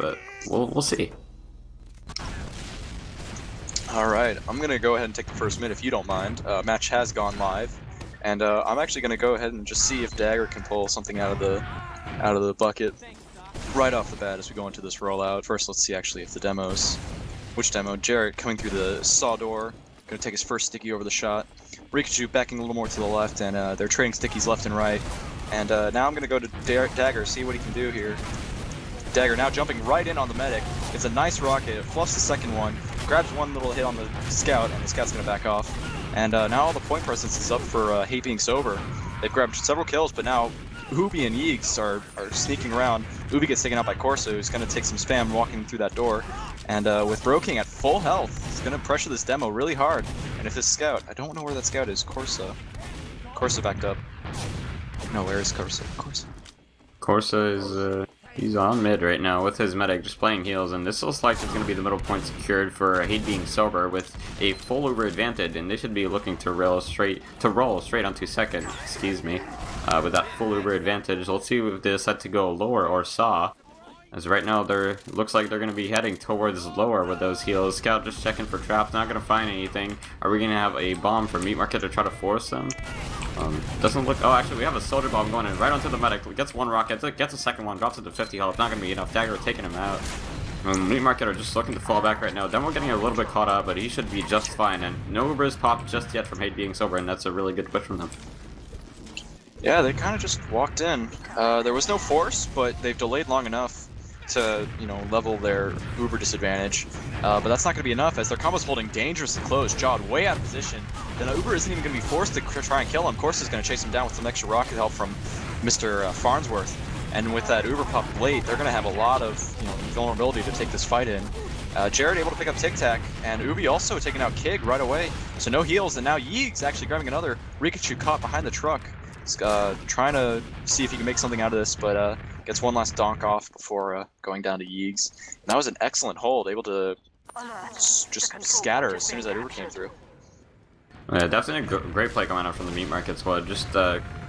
but we'll see. Alright, I'm going to go ahead and take the first mid if you don't mind. Match has gone live, and I'm actually going to go ahead and just see if Dagger can pull something out of the bucket right off the bat as we go into this rollout. First, let's see actually if the demos. Which demo? Jarrett coming through the saw door, going to take his first sticky over the shot. Rikachu backing a little more to the left, and they're trading stickies left and right. And now I'm going to go to Dagger, see what he can do here. Dagger now jumping right in on the medic. It's a nice rocket, it fluffs the second one, grabs one little hit on the scout, and the scout's going to back off. And now all the point presence is up for Hate Being Sober. They've grabbed several kills, but now Ubi and Yeegs are sneaking around. Ubi gets taken out by Corso, who's going to take some spam walking through that door. And with Broking at full health, he's going to pressure this demo really hard. And if this scout, I don't know where that scout is, Corso. Corso backed up. No, where is Corso? Corso is, he's on mid right now with his medic just playing heals, and this looks like it's going to be the middle point secured for Hate Being Sober with a full Uber advantage, and they should be looking to roll straight onto second, excuse me, with that full Uber advantage. Let's see if they decide to go lower or saw, as right now looks like they're going to be heading towards lower with those heals. Scout just checking for traps, not going to find anything. Are we going to have a bomb for Meat Market to try to force them? Doesn't look. Oh, actually, we have a soldier bomb going in right onto the medic. Gets one rocket, gets a second one, drops it to 50 health. Not gonna be enough. Dagger taking him out. Meat Market are just looking to fall back right now. Demo getting a little bit caught up, but he should be just fine. And no Ubers popped just yet from Hate Being Sober, and that's a really good push from them. Yeah, they kind of just walked in. There was no force, but they've delayed long enough to, level their Uber disadvantage. But that's not going to be enough as their combo's holding dangerously close. Jawed way out of position. Then Uber isn't even going to be forced to try and kill him. Corsa is going to chase him down with some extra rocket help from Mr. Farnsworth. And with that Uber pop late, they're going to have a lot of vulnerability to take this fight in. Jared able to pick up Tic Tac, and Ubi also taking out Kig right away. So no heals, and now Yeegs actually grabbing another. Rikachu caught behind the truck. He's trying to see if he can make something out of this, but gets one last donk off before going down to Yeegs. And that was an excellent hold, able to just scatter as soon as that Uber came through. Yeah, definitely a great play coming out from the Meat Market squad. Just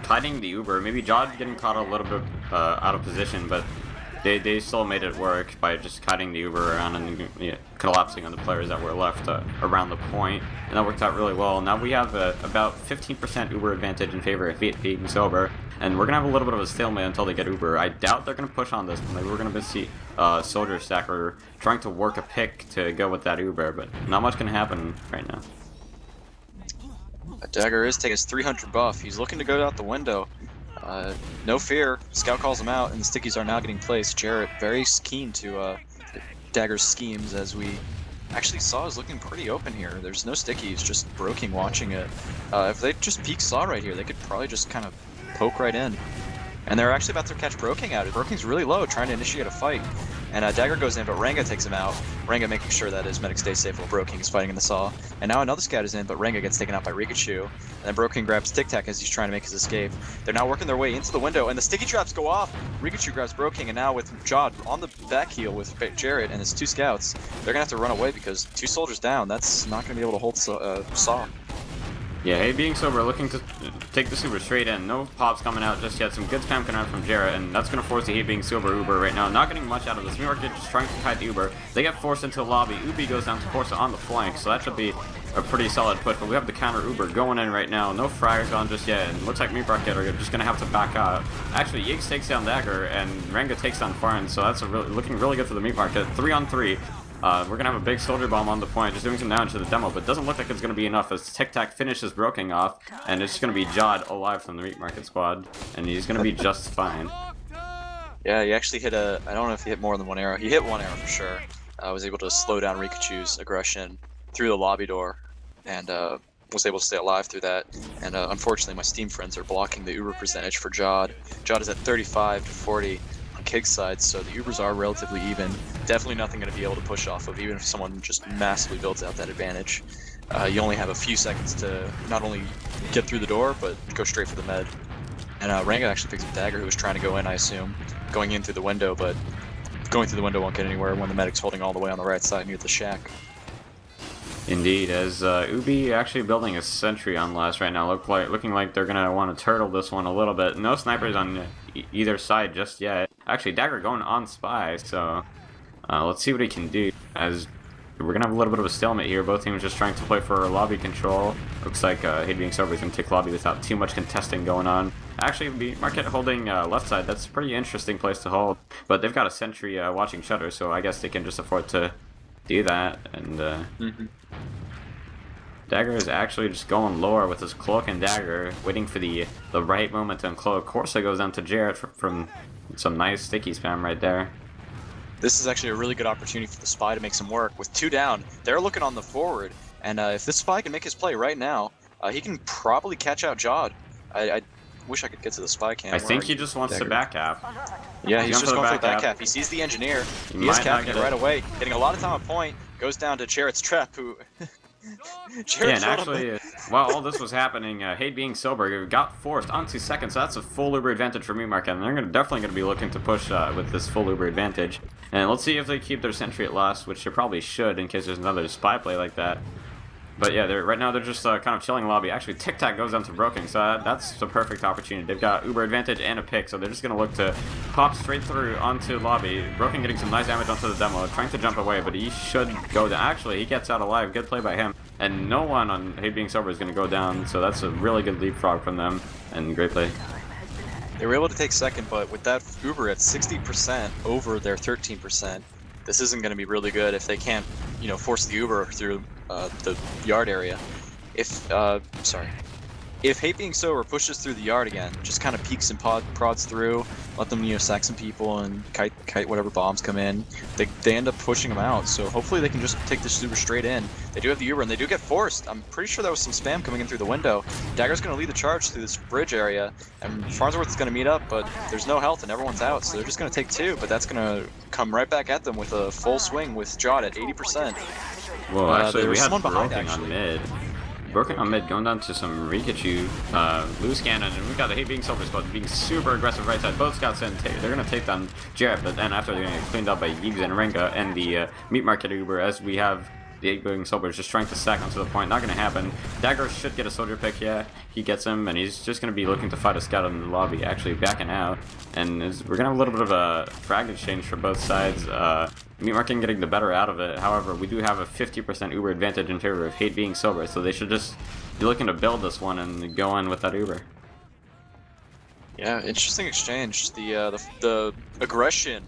kiting the Uber. Maybe Jod getting caught a little bit out of position, but they still made it work by just kiting the Uber around and collapsing on the players that were left around the point. And that worked out really well. Now we have about 15% Uber advantage in favor of Being Sober. And we're going to have a little bit of a stalemate until they get Uber. I doubt they're going to push on this. Maybe we're going to see Soldier Stacker trying to work a pick to go with that Uber, but not much can happen right now. Dagger is taking his 300 buff. He's looking to go out the window. No fear. Scout calls him out, and the stickies are now getting placed. Jarrett very keen to Dagger's schemes, as we actually saw is looking pretty open here. There's no stickies, just Broking watching it. If they just peek Saw right here, they could probably just kind of poke right in. And they're actually about to catch Broking out. Broking's really low, trying to initiate a fight. And Dagger goes in, but Ranga takes him out. Ranga making sure that his medic stays safe while Broking is fighting in the Saw. And now another scout is in, but Ranga gets taken out by Rikachu. And then Broking grabs Tic Tac as he's trying to make his escape. They're now working their way into the window, and the sticky traps go off. Rikachu grabs Broking, and now with Jod on the back heel with Jarrett and his two scouts, they're going to have to run away because two soldiers down. That's not going to be able to hold Saw. Yeah, Hey Being Sober looking to take the Uber straight in. No pops coming out just yet. Some good spam coming out from Jarrett, and that's going to force the Hey Being Sober Uber right now. Not getting much out of this. New York just trying to kite the Uber. They get forced into the lobby. Ubi goes down to Corsa on the flank, so that should be a pretty solid push. But we have the counter Uber going in right now. No frags on just yet, and looks like Meat Market are just going to have to back out. Actually, Yiggs takes down Dagger, and Ranga takes down Farn, so that's looking really good for the Meat Market. 3-on-3. We're going to have a big soldier bomb on the point, just doing some damage to the demo, but it doesn't look like it's going to be enough as Tic Tac finishes Broking off, and it's just going to be Jod alive from the Meat Market squad, and he's going to be just fine. Yeah, he actually hit I don't know if he hit more than one arrow. He hit one arrow for sure. Was able to slow down Rikachu's aggression through the lobby door, and was able to stay alive through that. And unfortunately, my Steam friends are blocking the Uber percentage for Jod. Jod is at 35 to 40. On Kig's side, so the Ubers are relatively even. Definitely nothing going to be able to push off of, even if someone just massively builds out that advantage. You only have a few seconds to not only get through the door, but go straight for the med. And Ranga actually picks up Dagger, who was trying to go in, I assume, going in through the window, but going through the window won't get anywhere when the medic's holding all the way on the right side near the shack. Indeed, as Ubi actually building a sentry on last right now, looking like they're going to want to turtle this one a little bit. No snipers on either side just yet. Actually, Dagger going on spy, so Let's see what he can do, as we're gonna have a little bit of a stalemate here. Both teams just trying to play for lobby control. Looks like Hate being sober is gonna take lobby without too much contesting going on. Actually, Market holding left side, that's a pretty interesting place to hold. But they've got a sentry watching shutter, so I guess they can just afford to do that. And Dagger is actually just going lower with his cloak and dagger, waiting for the right moment to uncloak. Corsa goes down to Jarrett from some nice sticky spam right there. This is actually a really good opportunity for the Spy to make some work. With 2 down, they're looking on the forward, and if this Spy can make his play right now, he can probably catch out Jod. I wish I could get to the Spy cam. I think he just wants to back half. Yeah, he's just going for the back half. He sees the engineer. He is capping it right away, getting a lot of time on point. Goes down to Jarrett's trap, who... Yeah, and actually, while all this was happening, Hate being sober got forced onto second, so that's a full Uber advantage for Meat Market, and they're definitely going to be looking to push with this full Uber advantage. And let's see if they keep their sentry at last, which they probably should in case there's another spy play like that. But yeah, right now they're just kind of chilling lobby. Actually, Tic Tac goes down to Broken, so that's the perfect opportunity. They've got Uber advantage and a pick, so they're just going to look to pop straight through onto lobby. Broken getting some nice damage onto the demo, trying to jump away, but he should go down. Actually, he gets out alive. Good play by him. And no one on Hate being sober is going to go down, so that's a really good leapfrog from them, and great play. They were able to take second, but with that Uber at 60% over their 13%, this isn't going to be really good if they can't, you know, force the Uber through the yard area. If Hate being sober pushes through the yard again, just kind of peeks and prods through, let them, you know, sack some people and kite whatever bombs come in, they end up pushing them out. So hopefully they can just take this Uber straight in. They do have the Uber, and they do get forced. I'm pretty sure there was some spam coming in through the window. Dagger's going to lead the charge through this bridge area, and Farnsworth is going to meet up, but there's no health and everyone's out, so they're just going to take 2, but that's going to come right back at them with a full swing with Jod at 80%. Well, actually, we had someone behind, Broken on mid. Broken on mid, going down to some Rikachu, loose cannon, and we got the Hate being sober spot being super aggressive right side. Both scouts in, they're gonna take down Jarrett, but then after they're gonna get cleaned up by Yigs and Renga and the Meat Market Uber, as we have the Hate being sober just trying to stack onto the point. Not gonna happen. Dagger should get a soldier pick, yeah, he gets him, and he's just gonna be looking to fight a scout in the lobby, actually backing out, and we're gonna have a little bit of a frag exchange for both sides. Meat Market getting the better out of it. However, we do have a 50% Uber advantage in favor of Hate being sober, so they should just be looking to build this one and go in with that Uber. Yeah, interesting exchange. The aggression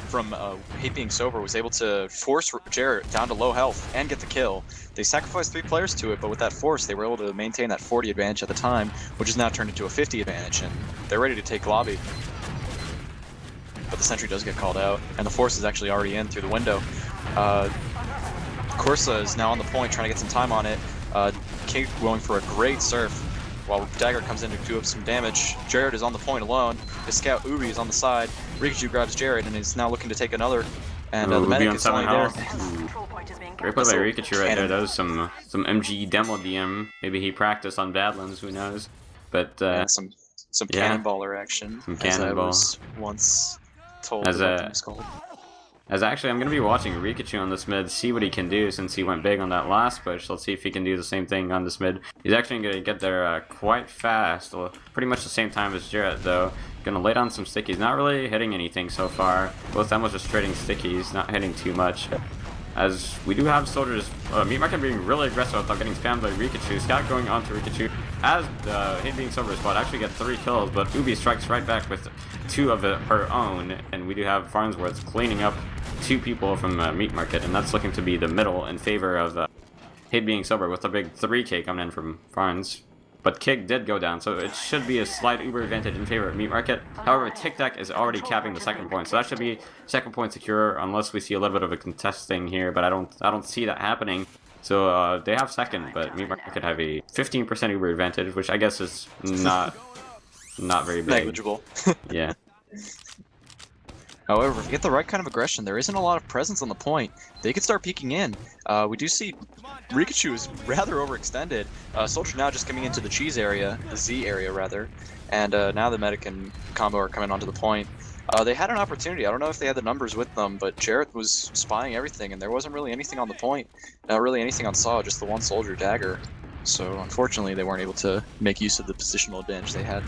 from Hate being sober was able to force Jarrett down to low health and get the kill. They sacrificed 3 players to it, but with that force, they were able to maintain that 40 advantage at the time, which is now turned into a 50 advantage, and they're ready to take lobby. But the sentry does get called out, and the force is actually already in through the window. Corsa is now on the point, trying to get some time on it. King going for a great surf, while Dagger comes in to do up some damage. Jarrett is on the point alone. His scout Ubi is on the side. Rikachu grabs Jarrett and is now looking to take another. And the medic is only there. Great play by Rikachu right there. That was some MG demo DM. Maybe he practiced on Badlands, who knows? But some yeah, cannonballer action. Some cannonball. As I was once told as actually, I'm going to be watching Rikachu on this mid, see what he can do since he went big on that last push. Let's see if he can do the same thing on this mid. He's actually going to get there quite fast, pretty much the same time as Jarrett though. Going to lay down some stickies, not really hitting anything so far. Both them was just trading stickies, not hitting too much. As we do have soldiers, Meat Market being really aggressive without getting spammed by Rikachu. Scout going on to Rikachu. As Hate being sober spot actually get 3 kills, but Ubi strikes right back with 2 of her own, and we do have Farnsworth cleaning up 2 people from Meat Market, and that's looking to be the middle in favor of Hate being sober with a big 3K coming in from Farns. But Kig did go down, so it should be a slight Uber advantage in favor of Meat Market. However, Tic Tac is already capping the second point, so that should be second point secure unless we see a little bit of a contesting here, but I don't see that happening. So they have second, but Meat Market could have a 15% Uber advantage, which I guess is not very big. Negligible. Yeah. However, if you get the right kind of aggression, there isn't a lot of presence on the point. They could start peeking in. We do see Rikachu is rather overextended. Soldier now just coming into the cheese area, the Z area rather, and now the medic and combo are coming onto the point. They had an opportunity. I don't know if they had the numbers with them, but Jarrett was spying everything, and there wasn't really anything on the point. Not really anything on Saw, just the one soldier, Dagger. So unfortunately, they weren't able to make use of the positional advantage they had.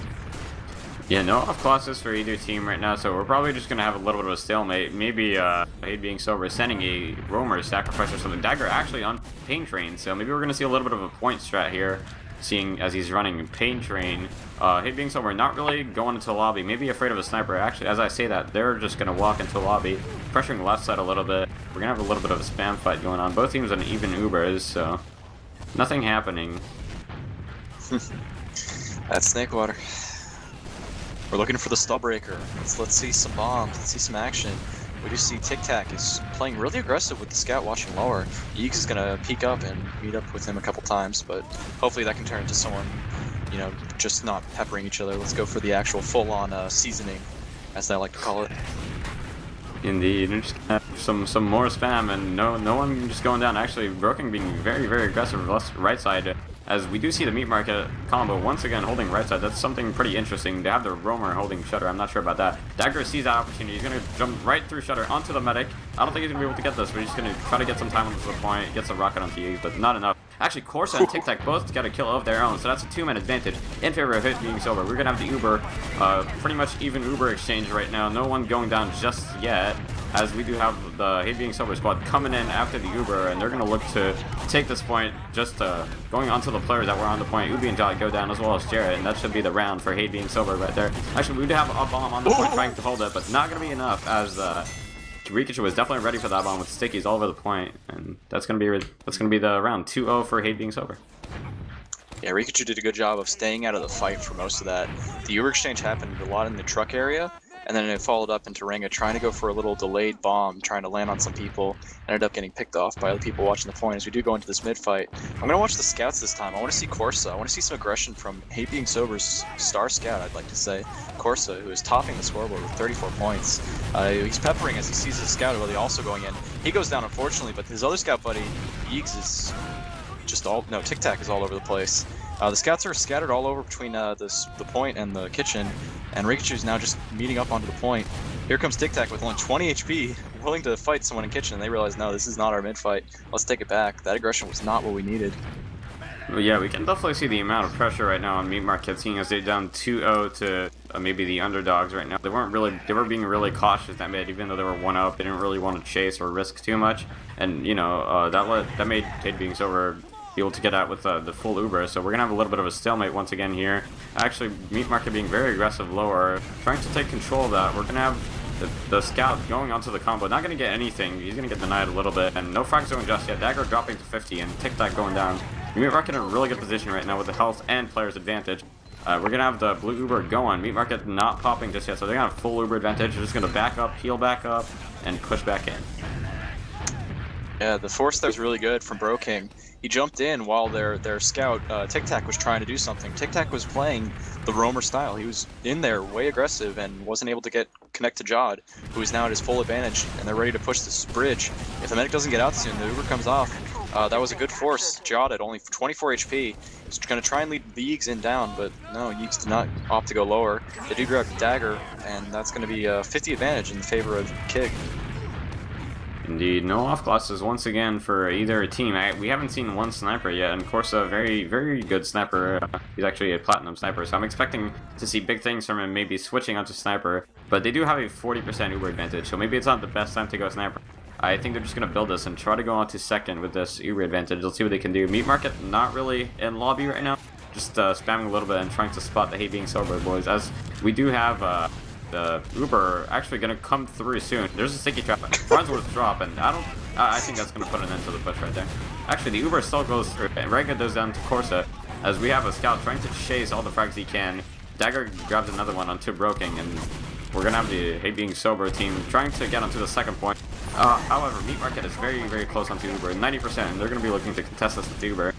Yeah, no off classes for either team right now, so we're probably just gonna have a little bit of a stalemate. Maybe Hate being sober, sending a roamer sacrifice or something. Dagger actually on Pain Train, so maybe we're gonna see a little bit of a point strat here, seeing as he's running Pain Train. Hate being sober, not really going into the lobby, maybe afraid of a sniper. Actually, as I say that, they're just gonna walk into the lobby, pressuring the left side a little bit. We're gonna have a little bit of a spam fight going on. Both teams on even Ubers, so nothing happening. That's snake water. We're looking for the stall breaker. Let's see some bombs. Let's see some action. We do see Tic Tac is playing really aggressive with the scout watching lower. Yeeks is gonna peek up and meet up with him a couple times, but hopefully that can turn into someone, you know, just not peppering each other. Let's go for the actual full-on seasoning, as I like to call it. Indeed, and just have some more spam, and no one just going down. Actually, Broken being very aggressive right side, as we do see the meat market combo once again holding right side. That's something pretty interesting. They have the roamer holding Shutter. I'm not sure about that. Dagger sees that opportunity. He's gonna jump right through Shutter onto the medic. I don't think he's gonna be able to get this, but he's just gonna try to get some time onto the point. Gets a rocket onto you, but not enough. Actually, Corsa and Tic Tac both got a kill of their own, so that's a 2-man advantage in favor of Hit being sober. We're gonna have the Uber, pretty much even Uber exchange right now. No one going down just yet, as we do have the Hate being sober squad coming in after the Uber, and they're gonna look to take this point, just going onto the players that were on the point. Ubi and Jolly go down as well as Jarrett, and that should be the round for Hate being sober right there. Actually, we do have a bomb on the point trying to hold it, but not gonna be enough, as Rikachu was definitely ready for that bomb with stickies all over the point, and that's gonna be the round 2-0 for Hate being sober. Yeah, Rikachu did a good job of staying out of the fight for most of that. The Uber exchange happened a lot in the truck area, and then it followed up into Ringa trying to go for a little delayed bomb, trying to land on some people, ended up getting picked off by other people watching the point. As we do go into this mid fight, I'm going to watch the scouts this time. I want to see Corsa. I want to see some aggression from Hate being sober's star scout, I'd like to say. Corsa, who is topping the scoreboard with 34 points. He's peppering as he sees his scout ability also going in. He goes down, unfortunately, but his other scout buddy, Yeeks, is just Tic Tac is all over the place. The scouts are scattered all over between the point and the kitchen, and Rikachu's now just meeting up onto the point. Here comes Tic Tac with only 20 HP, willing to fight someone in kitchen, and they realize, no, this is not our mid fight. Let's take it back. That aggression was not what we needed. Well, yeah, we can definitely see the amount of pressure right now on Meat Market, seeing as they're down 2-0 to maybe the underdogs right now. They were being really cautious that mid, even though they were 1-up. They didn't really want to chase or risk too much, and you know that made Hate being sober be able to get out with the full Uber, so we're gonna have a little bit of a stalemate once again here. Actually, Meat Market being very aggressive lower, trying to take control of that. We're gonna have the scout going onto the combo, not gonna get anything. He's gonna get denied a little bit, and no frag zone just yet. Dagger dropping to 50 and Tic Tac going down. Meat Market in a really good position right now with the health and player's advantage. We're gonna have the blue Uber going. Meat Market not popping just yet, so they're gonna have full Uber advantage. They're just gonna back up, heal back up, and push back in. Yeah, the force there was really good from Bro King. He jumped in while their scout, Tic Tac, was trying to do something. Tic Tac was playing the roamer style. He was in there way aggressive and wasn't able to connect to Jod, who is now at his full advantage, and they're ready to push this bridge. If the medic doesn't get out soon, the Uber comes off. That was a good force. Jod at only 24 HP. He's going to try and lead the Yeeks in down, but no, Yeeks did not opt to go lower. They do grab Dagger, and that's going to be a 50 advantage in favor of Kig. Indeed, no off classes once again for either team. We haven't seen one sniper yet, and Corsa, very good sniper. He's actually a platinum sniper, so I'm expecting to see big things from him, maybe switching onto sniper. But they do have a 40% Uber advantage, so maybe it's not the best time to go sniper. I think they're just going to build this and try to go on to second with this Uber advantage. Let's see what they can do. Meat Market not really in lobby right now, just spamming a little bit and trying to spot the Hate being sober boys, as we do have the Uber actually gonna come through soon. There's a sticky trap. Farnsworth drop, and I think that's gonna put an end to the push right there. Actually, the Uber still goes through, and Rega goes down to Corsa, as we have a scout trying to chase all the frags he can. Dagger grabs another one onto Broking, and we're gonna have the Hate being sober team trying to get onto the second point. However, Meat Market is very close onto Uber, 90%, and they're gonna be looking to contest this with Uber.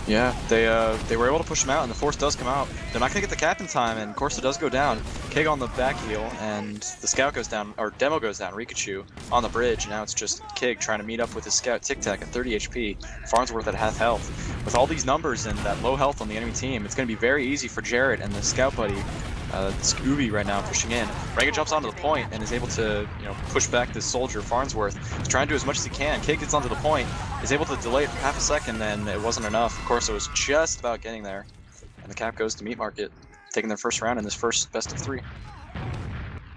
Yeah, they were able to push him out, and the force does come out. They're not going to get the cap in time, and Corsa does go down. Keg on the back heel, and the scout goes down, or Demo goes down, Rikachu, on the bridge. Now it's just Keg trying to meet up with his scout Tic Tac at 30 HP, Farnsworth at half health. With all these numbers and that low health on the enemy team, it's going to be very easy for Jarrett and the scout buddy, Scooby right now pushing in. Rega jumps onto the point and is able to, push back this soldier Farnsworth. He's trying to do as much as he can. Keg gets onto the point, is able to delay it for half a second, and it wasn't enough. Of course, it was just about getting there, and the cap goes to Meat Market. taking their first round in this first best of 3.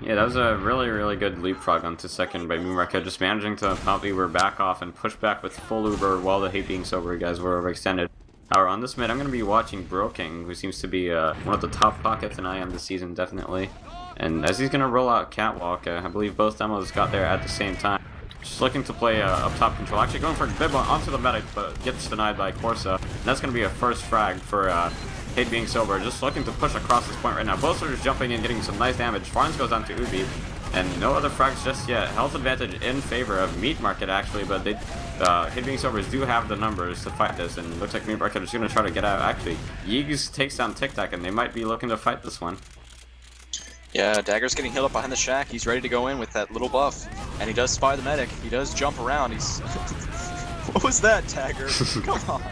Yeah, that was a really, really good leapfrog onto second by Moonmarket, just managing to pop Uber back off and push back with full Uber while the Hate Being Sober guys were overextended. However, on this mid, I'm going to be watching Broking, who seems to be one of the top pockets in IM this season, definitely. And as he's going to roll out Catwalk, I believe both demos got there at the same time. Just looking to play up top control, actually going for Bibba onto the medic, but gets denied by Corsa. And that's going to be a first frag for Hate Being Sober, just looking to push across this point right now. Both are just jumping in, getting some nice damage. Farns goes on to Ubi, and no other frags just yet. Health advantage in favor of Meat Market, actually, but they Hate Being Sobers do have the numbers to fight this, and it looks like Meat Market is going to try to get out. Actually, Yeegs takes down Tic Tac, and they might be looking to fight this one. Yeah, Dagger's getting healed up behind the shack. He's ready to go in with that little buff, and he does spy the medic. He does jump around. He's what was that, Dagger? Come on.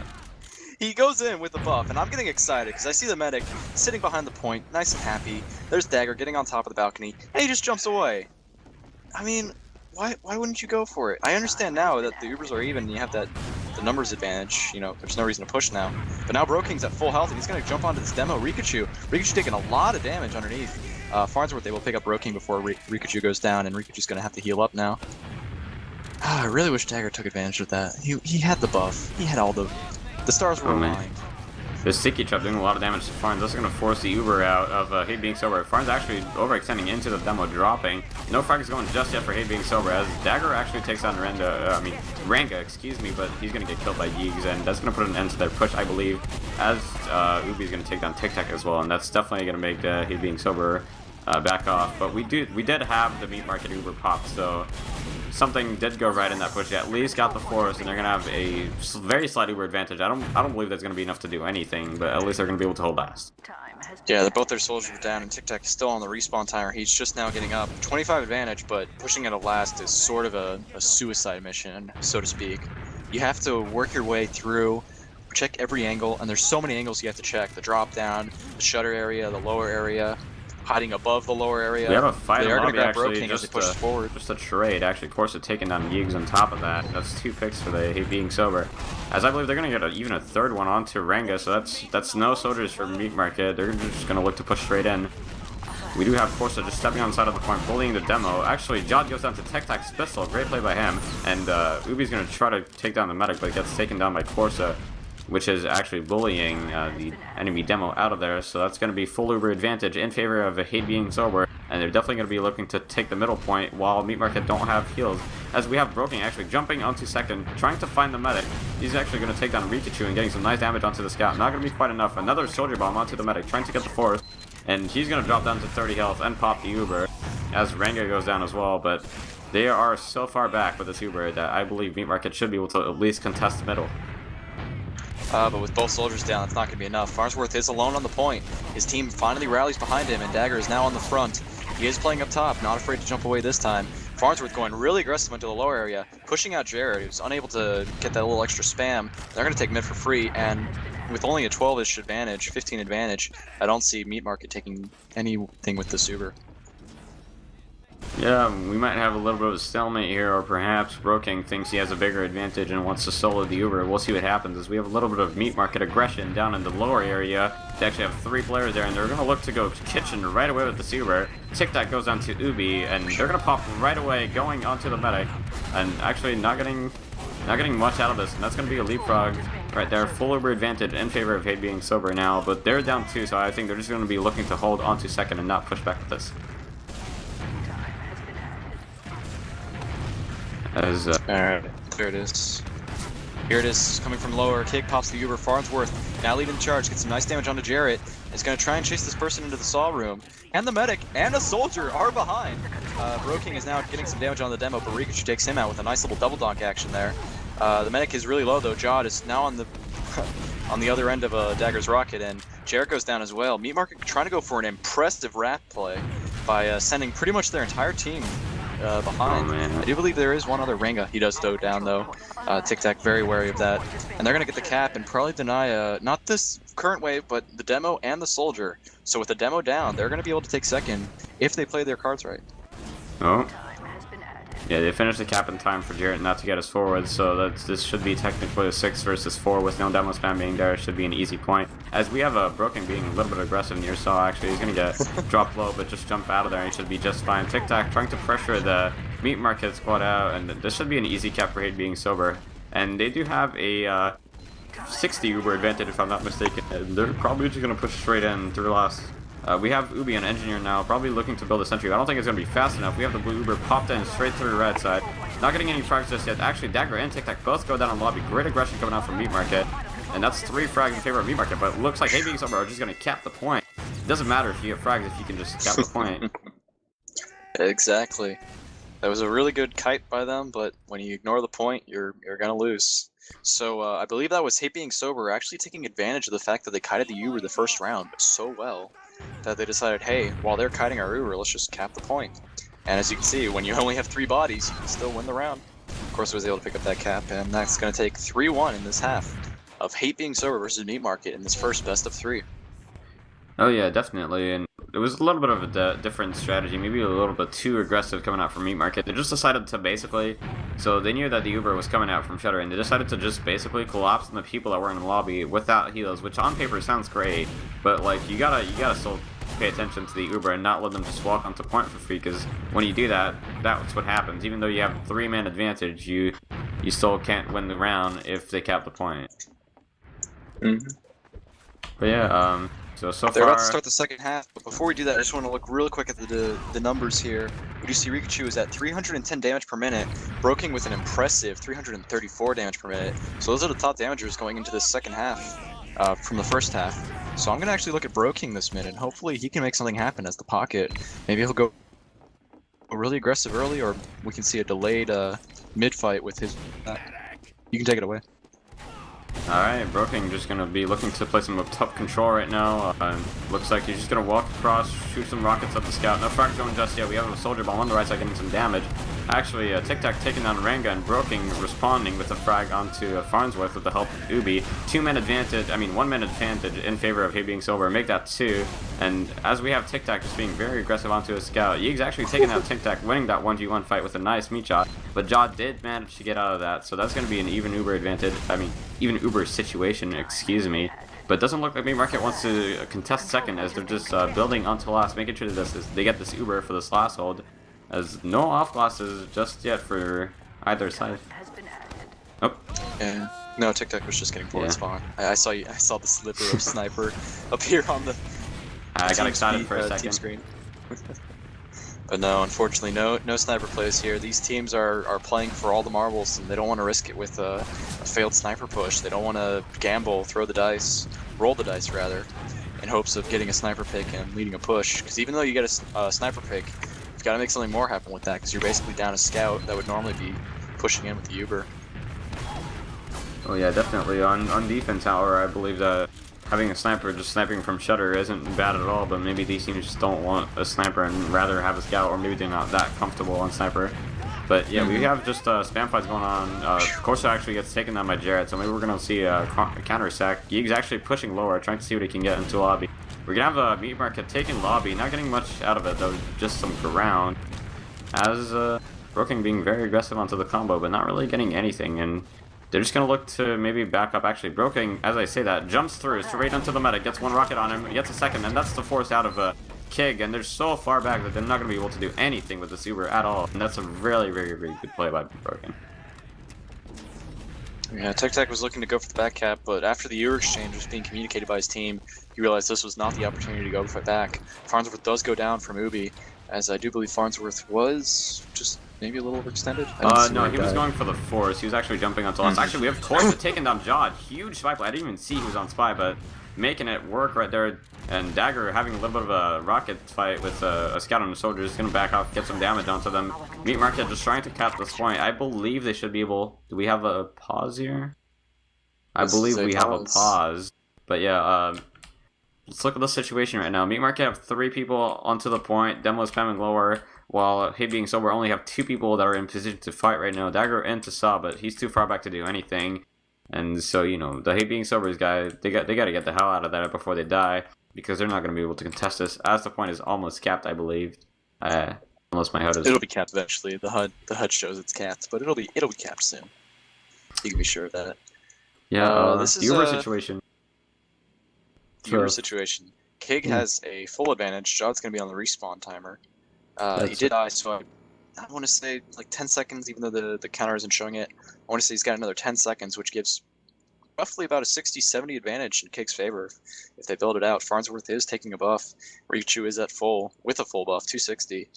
He goes in with the buff, and I'm getting excited because I see the medic sitting behind the point, nice and happy. There's Dagger getting on top of the balcony, and he just jumps away. I mean, why wouldn't you go for it? I understand now that the Ubers are even, and you have the numbers advantage. You know, there's no reason to push now. But now Broking's at full health, and he's going to jump onto this demo. Rikachu taking a lot of damage underneath. Farnsworth able to pick up Broking before Rikachu goes down, and Rikachu's going to have to heal up now. I really wish Dagger took advantage of that. He had the buff. He had all the stars were aligned. This Sticky Trap doing a lot of damage to Farns. That's going to force the Uber out of Hate Being Sober. Farns actually overextending into the demo, dropping. No frag is going just yet for Hate Being Sober, as Dagger actually takes on Ranga, excuse me, but he's going to get killed by Yeegs, and that's going to put an end to their push, I believe, as Ubi's going to take down Tic Tac as well, and that's definitely going to make Hate Being Sober back off. But we did have the Meat Market Uber pop, so something did go right in that push. They at least got the force, and they're gonna have a very slight Uber advantage. I don't believe that's gonna be enough to do anything, but at least they're gonna be able to hold last. Yeah, both their soldiers are down, and Tic Tac is still on the respawn timer. He's just now getting up. 25 advantage, but pushing at a last is sort of a suicide mission, so to speak. You have to work your way through, check every angle, and there's so many angles you have to check. The drop down, the shutter area, the lower area, hiding above the lower area. We have a fight. They are going to grab actually, Broking as they push forward. Just a trade. Actually, Corsa taking down Yeegs on top of that. That's 2 picks for the Hate Being Sober. As I believe they're going to get even a third one onto Ranga, so that's no soldiers for Meat Market. They're just going to look to push straight in. We do have Corsa just stepping on the side of the point, bullying the demo. Actually, Jod goes down to Tic Tac's pistol. Great play by him. And Ubi's going to try to take down the medic, but gets taken down by Corsa, which is actually bullying the enemy demo out of there. So that's going to be full Uber advantage in favor of Hate Being Sober, and they're definitely going to be looking to take the middle point while Meat Market don't have heals, as we have Broking actually jumping onto second, trying to find the medic. He's actually going to take down Rikachu and getting some nice damage onto the scout. Not going to be quite enough. Another soldier bomb onto the medic, trying to get the force, and he's going to drop down to 30 health and pop the Uber as Ranga goes down as well. But they are so far back with this Uber that I believe Meat Market should be able to at least contest the middle. But with both soldiers down, it's not going to be enough. Farnsworth is alone on the point. His team finally rallies behind him, and Dagger is now on the front. He is playing up top, not afraid to jump away this time. Farnsworth going really aggressive into the lower area, pushing out Jared, who's unable to get that little extra spam. They're going to take mid for free, and with only a 12-ish advantage, 15 advantage, I don't see Meat Market taking anything with this Uber. Yeah, we might have a little bit of a stalemate here, or perhaps Broking thinks he has a bigger advantage and wants to solo the Uber. We'll see what happens, as we have a little bit of Meat Market aggression down in the lower area. They actually have 3 players there, and they're going to look to go kitchen right away with this Uber. Tic Tac goes on to Ubi, and they're going to pop right away, going onto the medic, and actually not getting much out of this, and that's going to be a leapfrog right there. Full Uber advantage in favor of Hate Being Sober now, but they're down 2, so I think they're just going to be looking to hold onto second and not push back with this. Alright, there it is. Here it is, coming from lower. Kick pops the Uber. Farnsworth now leading the charge. Gets some nice damage onto Jarrett. Is going to try and chase this person into the saw room. And the medic and a soldier are behind. Broking is now getting some damage on the demo, but Rikachu takes him out with a nice little double donk action there. The medic is really low though. Jod is now on the on the other end of Dagger's rocket, and Jarrett goes down as well. Meat Market trying to go for an impressive rat play by sending pretty much their entire team behind. Oh, man. I do believe there is one other Ranga. He does go down though. Tic Tac very wary of that, and they're gonna get the cap and probably deny not this current wave, but the demo and the soldier. So with the demo down, they're gonna be able to take second if they play their cards right. Oh. Yeah, they finished the cap in time for Jarrett not to get us forward, so this should be technically a 6 versus 4 with no demo spam being there. It should be an easy point. As we have a Broken being a little bit aggressive near Saw, actually. He's going to get dropped low, but just jump out of there and he should be just fine. Tic Tac trying to pressure the meat market squad out, and this should be an easy cap for Hate being sober. And they do have a 60 Uber advantage if I'm not mistaken. And they're probably just going to push straight in through last. We have Ubi on engineer now, probably looking to build a sentry. I don't think it's going to be fast enough. We have the blue Uber popped in straight through the red side. Not getting any frags just yet. Actually, Dagger and Tic Tac both go down on lobby. Great aggression coming out from Meat Market. And that's 3 frags in favor of Meat Market, but it looks like Hey Being Sober are just going to cap the point. It doesn't matter if you get frags if you can just cap the point. Exactly. That was a really good kite by them, but when you ignore the point, you're going to lose. So I believe that was Hate Being Sober actually taking advantage of the fact that they kited the Uber the first round so well that they decided, hey, while they're kiting our Uber, let's just cap the point. And as you can see, when you only have 3 bodies, you can still win the round. Of course, I was able to pick up that cap, and that's going to take 3-1 in this half of Hate Being Sober versus Meat Market in this first best of 3. Oh yeah, definitely, and it was a little bit of a different strategy, maybe a little bit too aggressive coming out from Meat Market. They just decided to basically, so they knew that the Uber was coming out from Shutter, and they decided to just basically collapse on the people that were in the lobby without heals, which on paper sounds great, but like you gotta still pay attention to the Uber and not let them just walk onto point for free, because when you do that, that's what happens. Even though you have 3-man advantage, you still can't win the round if they cap the point. But yeah, so They're far, about to start the second half, but before we do that, I just want to look really quick at the numbers here. We do see Rikachu is at 310 damage per minute, Broking with an impressive 334 damage per minute. So those are the top damagers going into this second half from the first half. So I'm going to actually look at Broking this minute, and hopefully he can make something happen as the pocket. Maybe he'll go really aggressive early, or we can see a delayed mid-fight with his... you can take it away. Alright, Broking just gonna be looking to play some tough control right now. Looks like he's just gonna walk across, shoot some rockets at the scout. No frag going just yet. We have a soldier bomb on the right side getting some damage. Actually, Tic Tac taking down Ranga and Broking responding with a frag onto Farnsworth with the help of Ubi. 1-man advantage in favor of Hey Being Sober. Make that 2. And as we have Tic Tac just being very aggressive onto a scout, Yeeg's actually taking out Tic Tac, winning that 1v1 fight with a nice meat shot. But Jaw did manage to get out of that, so that's gonna be an even Uber advantage. Even Uber situation, excuse me. But it doesn't look like Meat Market wants to contest second, as they're just building onto last, making sure that they get this Uber for this last hold, as no off glasses just yet for either side. Oh. Yeah. No, Tic Tac was just getting forward spawn. I saw the slipper of sniper appear on the. I got excited for a second. Team screen. But no, unfortunately, no sniper plays here. These teams are playing for all the marbles, and they don't want to risk it with a failed sniper push. They don't want to gamble, roll the dice rather, in hopes of getting a sniper pick and leading a push. Because even though you get a sniper pick, you've got to make something more happen with that, because you're basically down a scout that would normally be pushing in with the Uber. Oh yeah, definitely. On defense, however, I believe that having a sniper just sniping from Shutter isn't bad at all, but maybe these teams just don't want a sniper and rather have a scout, or maybe they're not that comfortable on sniper. But yeah, we have just spam fights going on. Corso actually gets taken down by Jarrett, so maybe we're going to see a counter sack. Yeeg's actually pushing lower, trying to see what he can get into lobby. We're going to have a Meat Market taking lobby, not getting much out of it though, just some ground. As Broken being very aggressive onto the combo, but not really getting anything, and they're just going to look to maybe back up. Actually, Broken, as I say that, jumps through straight into the medic, gets 1 rocket on him, gets a second, and that's the force out of Kig, and they're so far back that they're not going to be able to do anything with this Uber at all. And that's a really, very, very good play by Broken. Yeah, Tic Tac was looking to go for the back cap, but after the Uber exchange was being communicated by his team, he realized this was not the opportunity to go for it back. Farnsworth does go down from Ubi, as I do believe Farnsworth was just maybe a little overextended. No, he was going for the force. He was actually jumping onto last. Actually, we have Corsa taking down Jod. Huge spy play. I didn't even see he was on spy, but making it work right there. And Dagger having a little bit of a rocket fight with a scout on the soldier. Just going to back off, get some damage onto them. Meat Market just trying to cap this point. I believe they should be able... Do we have a pause here? I believe we have a pause. But yeah, let's look at the situation right now. Meat Market have 3 people onto the point. Demo is spamming lower. While Hey Being Sober only have 2 people that are in position to fight right now. Dagger and Tasa, but he's too far back to do anything. And so, you know, the Hey Being Sober's guy, they got to get the hell out of there before they die, because they're not going to be able to contest this, as the point is almost capped, I believe. Unless my HUD is... It'll be capped eventually. The HUD shows it's capped, but it'll be capped soon. You can be sure of that. Yeah, this the is Uber a situation. the Uber situation. Kig has a full advantage. Jod's gonna be on the respawn timer. He did die, so I want to say like 10 seconds, even though the counter isn't showing it. I want to say he's got another 10 seconds, which gives roughly about a 60-70 advantage in Kig's favor if they build it out. Farnsworth is taking a buff. Rikachu is at full with a full buff, 260.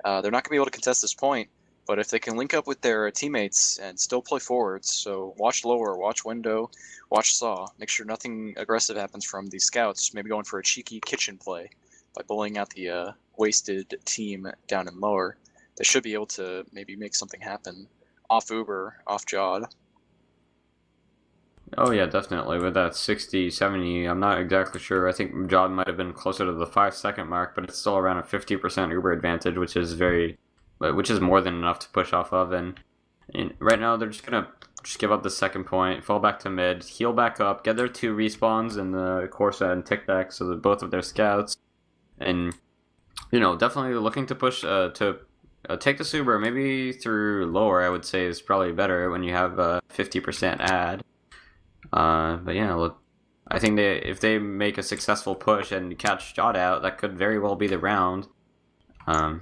They're not going to be able to contest this point, but if they can link up with their teammates and still play forwards, so watch lower, watch window, watch saw, make sure nothing aggressive happens from the scouts, maybe going for a cheeky kitchen play by bullying out the wasted team down in lower. They should be able to maybe make something happen off Uber, off Jod. Oh yeah, definitely. With that 60, 70, I'm not exactly sure. I think Jod might have been closer to the 5-second mark, but it's still around a 50% Uber advantage, which is more than enough to push off of. And right now they're just gonna give up the second point, fall back to mid, heal back up, get their 2 respawns in the Corsa and Tic Tac, so that both of their scouts, and definitely looking to push to take the Uber maybe through lower. I would say is probably better when you have a 50% ad. But yeah, look, I think if they make a successful push and catch Jod out, that could very well be the round. As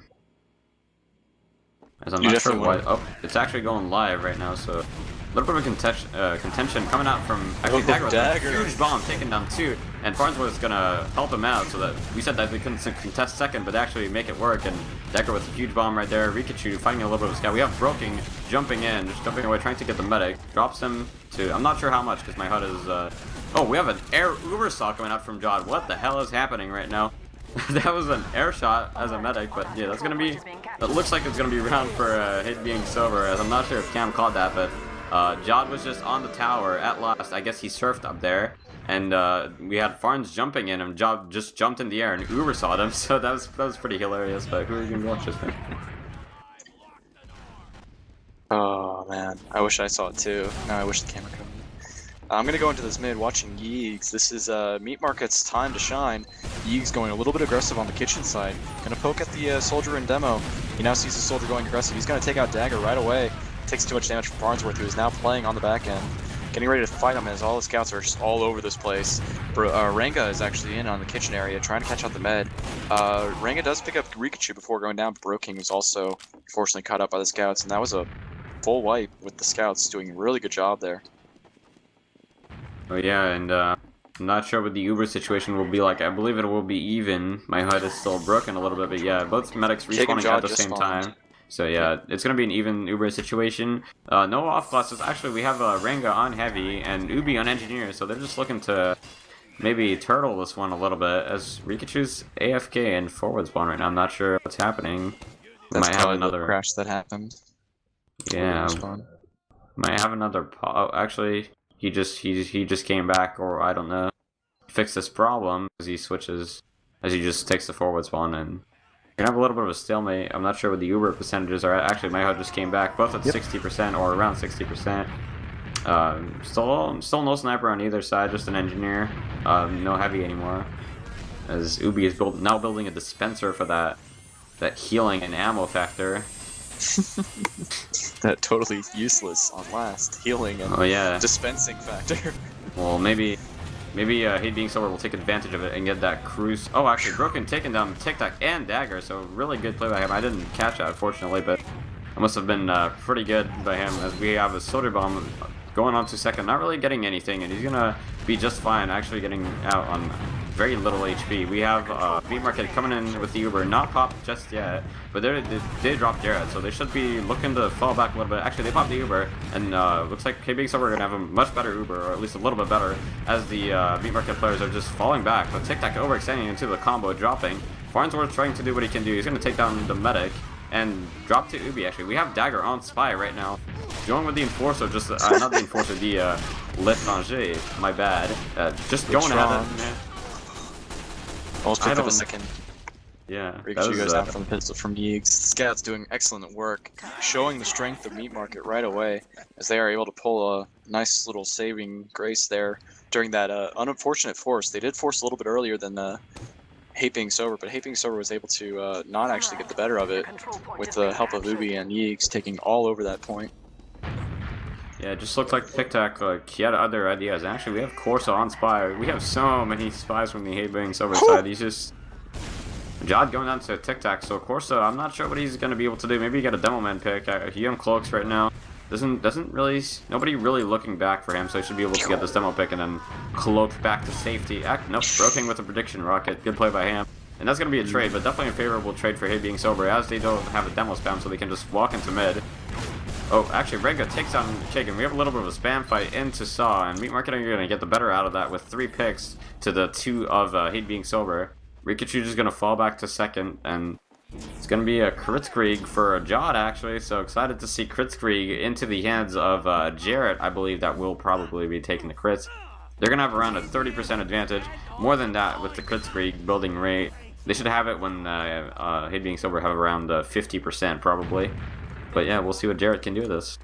I'm not sure why. Oh, it's actually going live right now, so a little bit of contention coming out from actually Dagger with a huge bomb taking down 2, and Farnsworth is gonna help him out. So that we said that they couldn't contest second, but actually make it work. And Dagger with a huge bomb right there. Rikachu fighting a little bit of a scout. We have Broking jumping in, just jumping away, trying to get the medic. Drops him to I'm not sure how much because my HUD is. Oh, we have an air Uber saw coming out from Jod. What the hell is happening right now? That was an air shot as a medic, but yeah, that's gonna be. It looks like it's gonna be round for Hid being sober. As I'm not sure if Cam caught that, but Jod was just on the tower at last. I guess he surfed up there, and we had Farns jumping in, and Jod just jumped in the air, and Uber saw him. So that was pretty hilarious. But who are you gonna watch this thing? Oh man, I wish I saw it too. Now I wish the camera could. I'm going to go into this mid watching Yeegs. This is Meat Market's time to shine. Yeegs going a little bit aggressive on the kitchen side. Going to poke at the soldier in demo. He now sees the soldier going aggressive. He's going to take out Dagger right away. Takes too much damage from Farnsworth, who is now playing on the back end. Getting ready to fight him as all the scouts are just all over this place. Ranga is actually in on the kitchen area trying to catch out the med. Ranga does pick up Rikachu before going down. Broking was also unfortunately caught up by the scouts, and that was a full wipe with the scouts doing a really good job there. Oh yeah, and I'm not sure what the Uber situation will be like. I believe it will be even. My HUD is still broken a little bit, but yeah, both medics respawning at the same time. So yeah, it's gonna be an even Uber situation. No off classes. Actually, we have Ranga on heavy and Ubi on engineer, so they're just looking to maybe turtle this one a little bit. As Rikachu's AFK and forward spawn right now. I'm not sure what's happening. That's might have another crash that happened. Yeah, might have another. Oh, actually. He just came back, or I don't know, fix this problem as he switches, as he just takes the forward spawn, and you're gonna have a little bit of a stalemate. I'm not sure what the Uber percentages are. Actually, my HUD just came back, both at 60% or around 60%. Still no sniper on either side, just an engineer. No heavy anymore, as Ubi is now building a dispenser for that healing and ammo factor. That totally useless on last healing and dispensing factor. Well, maybe Hate being sober will take advantage of it and get that cruise. Oh, actually, Broken taking down Tic Tac and Dagger, so really good play by him. I didn't catch that, unfortunately, but it must have been pretty good by him, as we have a Soda Bomb going on to second, not really getting anything, and he's gonna be just fine, actually getting out on very little HP. We have Meat Market coming in with the Uber, not popped just yet, but they dropped Jared, so they should be looking to fall back a little bit. Actually, they popped the Uber, and looks like KB Sober are going to have a much better Uber, or at least a little bit better, as the Meat Market players are just falling back, but Tic Tac overextending into the combo, dropping. Farnsworth trying to do what he can do. He's going to take down the medic, and drop to Ubi, actually. We have Dagger on Spy right now. Going with the Enforcer, just, not the Enforcer, the L'étranger, my bad. Just going at it, man. Almost picked up a second. Yeah. Rikachu goes down from the pistol from Yeegs. Scouts doing excellent work, showing the strength of Meat Market right away, as they are able to pull a nice little saving grace there during that unfortunate force. They did force a little bit earlier than Hate Being Sober, but Hate Being Sober was able to not actually get the better of it with the help of Ubi and Yeeks taking all over that point. Yeah, it just looked like Tic Tac, like, he had other ideas. Actually, we have Corso on Spy. We have so many spies from the Hate Being Sober side. He's just... Jod going down to Tic Tac, so Corso, I'm not sure what he's going to be able to do. Maybe he got a Demo Man pick. He on Cloaks right now. Doesn't really... Nobody really looking back for him, so he should be able to get this Demo pick and then Cloak back to safety. Nope, broken with a Prediction Rocket. Good play by him. And that's going to be a trade, but definitely a favorable trade for Hate Being Sober, as they don't have a Demo spam, so they can just walk into mid. Oh, actually, Renga takes on Kagan. We have a little bit of a spam fight into Saw, and Meat Market are going to get the better out of that with 3 picks to the 2 of Hate Being Sober. Rikachu is going to fall back to second, and it's going to be a Kritzkrieg for Jod, actually, so excited to see Kritzkrieg into the hands of Jarrett. I believe that will probably be taking the crits. They're going to have around a 30% advantage, more than that with the Kritzkrieg building rate. They should have it when Hate Being Sober have around 50% probably. But yeah, we'll see what Jarrett can do with this.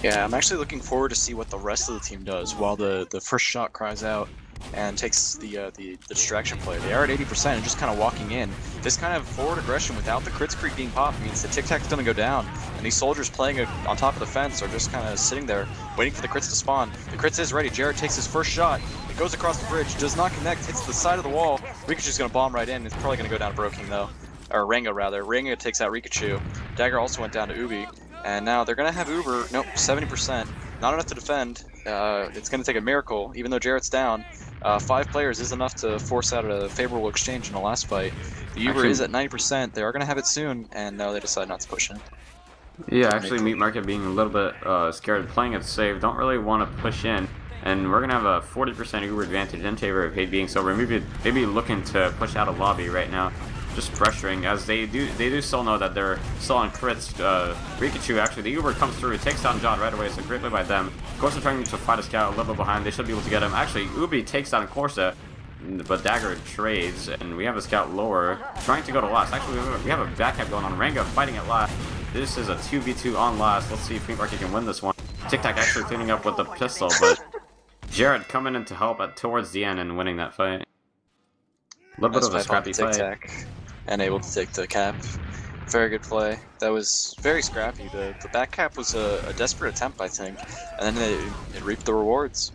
Yeah, I'm actually looking forward to see what the rest of the team does while the first shot cries out and takes the distraction play. They are at 80% and just kind of walking in. This kind of forward aggression without the Kritzkrieg being popped means the Tic Tac's going to go down, and these soldiers playing on top of the fence are just kind of sitting there waiting for the crits to spawn. The crits is ready. Jarrett takes his first shot. It goes across the bridge, does not connect, hits the side of the wall. Rikachu's going to bomb right in. It's probably going to go down to Broking though. Or Renga rather. Renga takes out Rikachu. Dagger also went down to Ubi. And now they're going to have Uber. Nope, 70%. Not enough to defend. It's going to take a miracle, even though Jarrett's down. 5 players is enough to force out a favorable exchange in the last fight. The Uber is at 90%. They are going to have it soon, and no, they decide not to push in. Yeah, actually, Meat Market being a little bit scared, playing it safe, don't really want to push in. And we're going to have a 40% Uber advantage in favor of Hate Being Sober. Maybe looking to push out a lobby right now. Just pressuring, as they do still know that they're still on crits. Rikachu, actually, the Uber comes through, takes down John right away, so great play by them. Corsa trying to fight a scout a little bit behind, they should be able to get him. Actually, Ubi takes down Corsa, but Dagger trades, and we have a scout lower, trying to go to last. Actually, we have a backup going on. Renga fighting at last. This is a 2v2 on last. Let's see if Meat Market can win this one. Tic Tac actually cleaning up with the pistol, but Jared coming in to help towards the end and winning that fight. A little bit of a scrappy fight. And able to take the cap. Very good play. That was very scrappy. The back cap was a desperate attempt, I think, and then it reaped the rewards.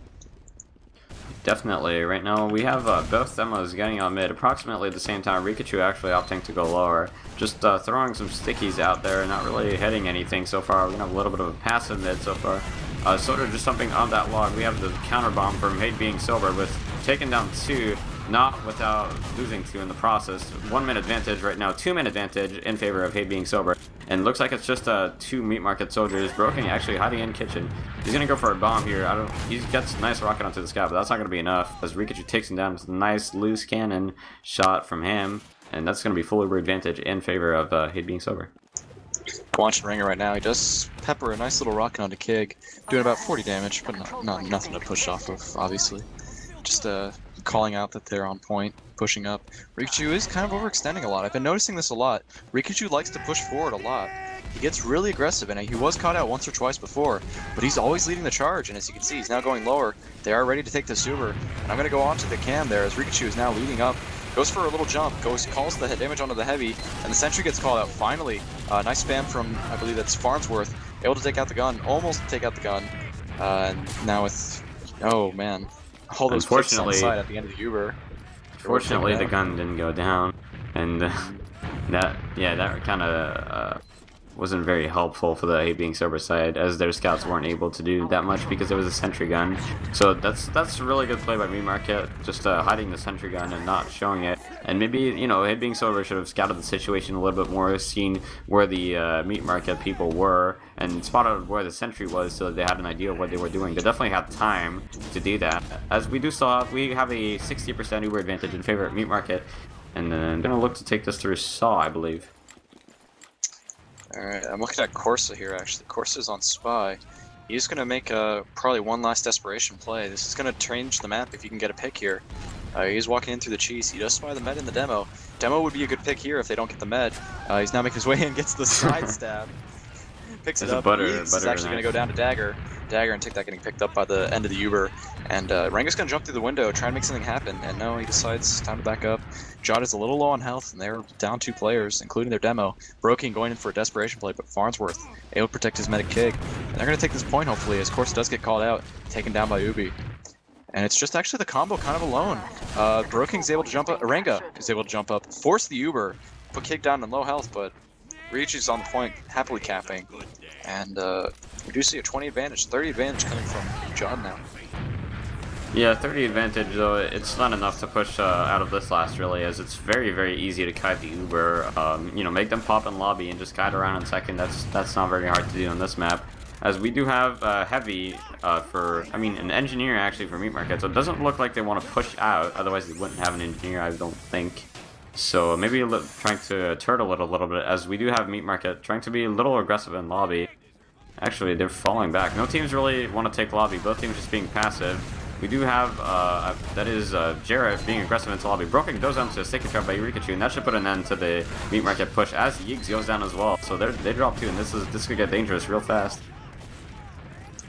Definitely. Right now we have both demos getting on mid approximately at the same time. Rikachu actually opting to go lower. Just throwing some stickies out there, not really hitting anything so far. We're going to have a little bit of a passive mid so far. Soda just jumping on that log. We have the counter bomb from Hate Being Sober with taking down 2. Not without losing 2 in the process. 1 minute advantage right now, 2 minute advantage in favor of Hate Being Sober. And looks like it's just 2 Meat Market soldiers. Broken actually hiding in kitchen. He's gonna go for a bomb here. He gets a nice rocket onto the sky, but that's not gonna be enough as Rikachu takes him down. It's a nice loose cannon shot from him, and that's gonna be full Uber advantage in favor of Hate Being Sober. Watching Ringer right now, he does pepper a nice little rocket onto Kig, doing about 40 damage, but nothing to push off of, obviously. Just calling out that they're on point, pushing up. Rikachu is kind of overextending a lot. I've been noticing this a lot. Rikachu likes to push forward a lot. He gets really aggressive, and he was caught out once or twice before, but he's always leading the charge, and as you can see, he's now going lower. They are ready to take this Uber, and I'm going to go on to the cam there as Rikachu is now leading up. Goes for a little jump, calls the damage onto the heavy, and the sentry gets called out finally. Nice spam from, I believe that's Farnsworth, able to take out the gun, almost take out the gun. And now with, oh man, all those clicks on the side at the end of the Uber. Fortunately, the gun didn't go down, and that kind of wasn't very helpful for the Hate Being Sober side, as their scouts weren't able to do that much because it was a sentry gun. So that's a really good play by Meat Market, just hiding the sentry gun and not showing it. And maybe, you know, Hate Being Sober should have scouted the situation a little bit more, seen where the Meat Market people were, and spotted where the sentry was so that they had an idea of what they were doing. They definitely had time to do that. As we have a 60% Uber advantage in favor of Meat Market, and then I'm going to look to take this through Saw, I believe. Alright, I'm looking at Corsa here actually. Corsa's on Spy. He's going to make probably one last desperation play. This is going to change the map if you can get a pick here. He's walking in through the cheese. He does spy the med in the demo. Demo would be a good pick here if they don't get the med. He's now making his way in, gets the side stab. Picks it There's a up. butter Ease is actually going to go down to Dagger. Dagger and Tic Tac getting picked up by the end of the Uber. And Ranga's going to jump through the window, try and make something happen. And no, he decides time to back up. Jot is a little low on health, and they're down 2 players, including their demo. Broking going in for a desperation play, but Farnsworth able to protect his medic Kig. And they're going to take this point, hopefully, as Corsa does get called out, taken down by Ubi. And it's just actually the combo kind of alone. Broking's able to jump up, Ranga is able to jump up, force the Uber, put Kig down in low health, but Reach is on the point, happily capping. And we do see a 20 advantage, 30 advantage coming from John now. Yeah, 30 advantage, though, it's not enough to push out of this last, really, as it's very, very easy to kite the Uber. You know, make them pop in lobby and just kite around in second. That's not very hard to do on this map. As we do have Heavy an engineer actually for Meat Market, so it doesn't look like they want to push out, otherwise they wouldn't have an engineer, I don't think. So maybe trying to turtle it a little bit, as we do have Meat Market trying to be a little aggressive in lobby. Actually, they're falling back. No teams really want to take lobby, both teams just being passive. We do have, Jarrett being aggressive into lobby. Broken goes down to a sticky trap by Rikachu, and that should put an end to the Meat Market push, as Yeeks goes down as well. So they drop 2, and this could get dangerous real fast.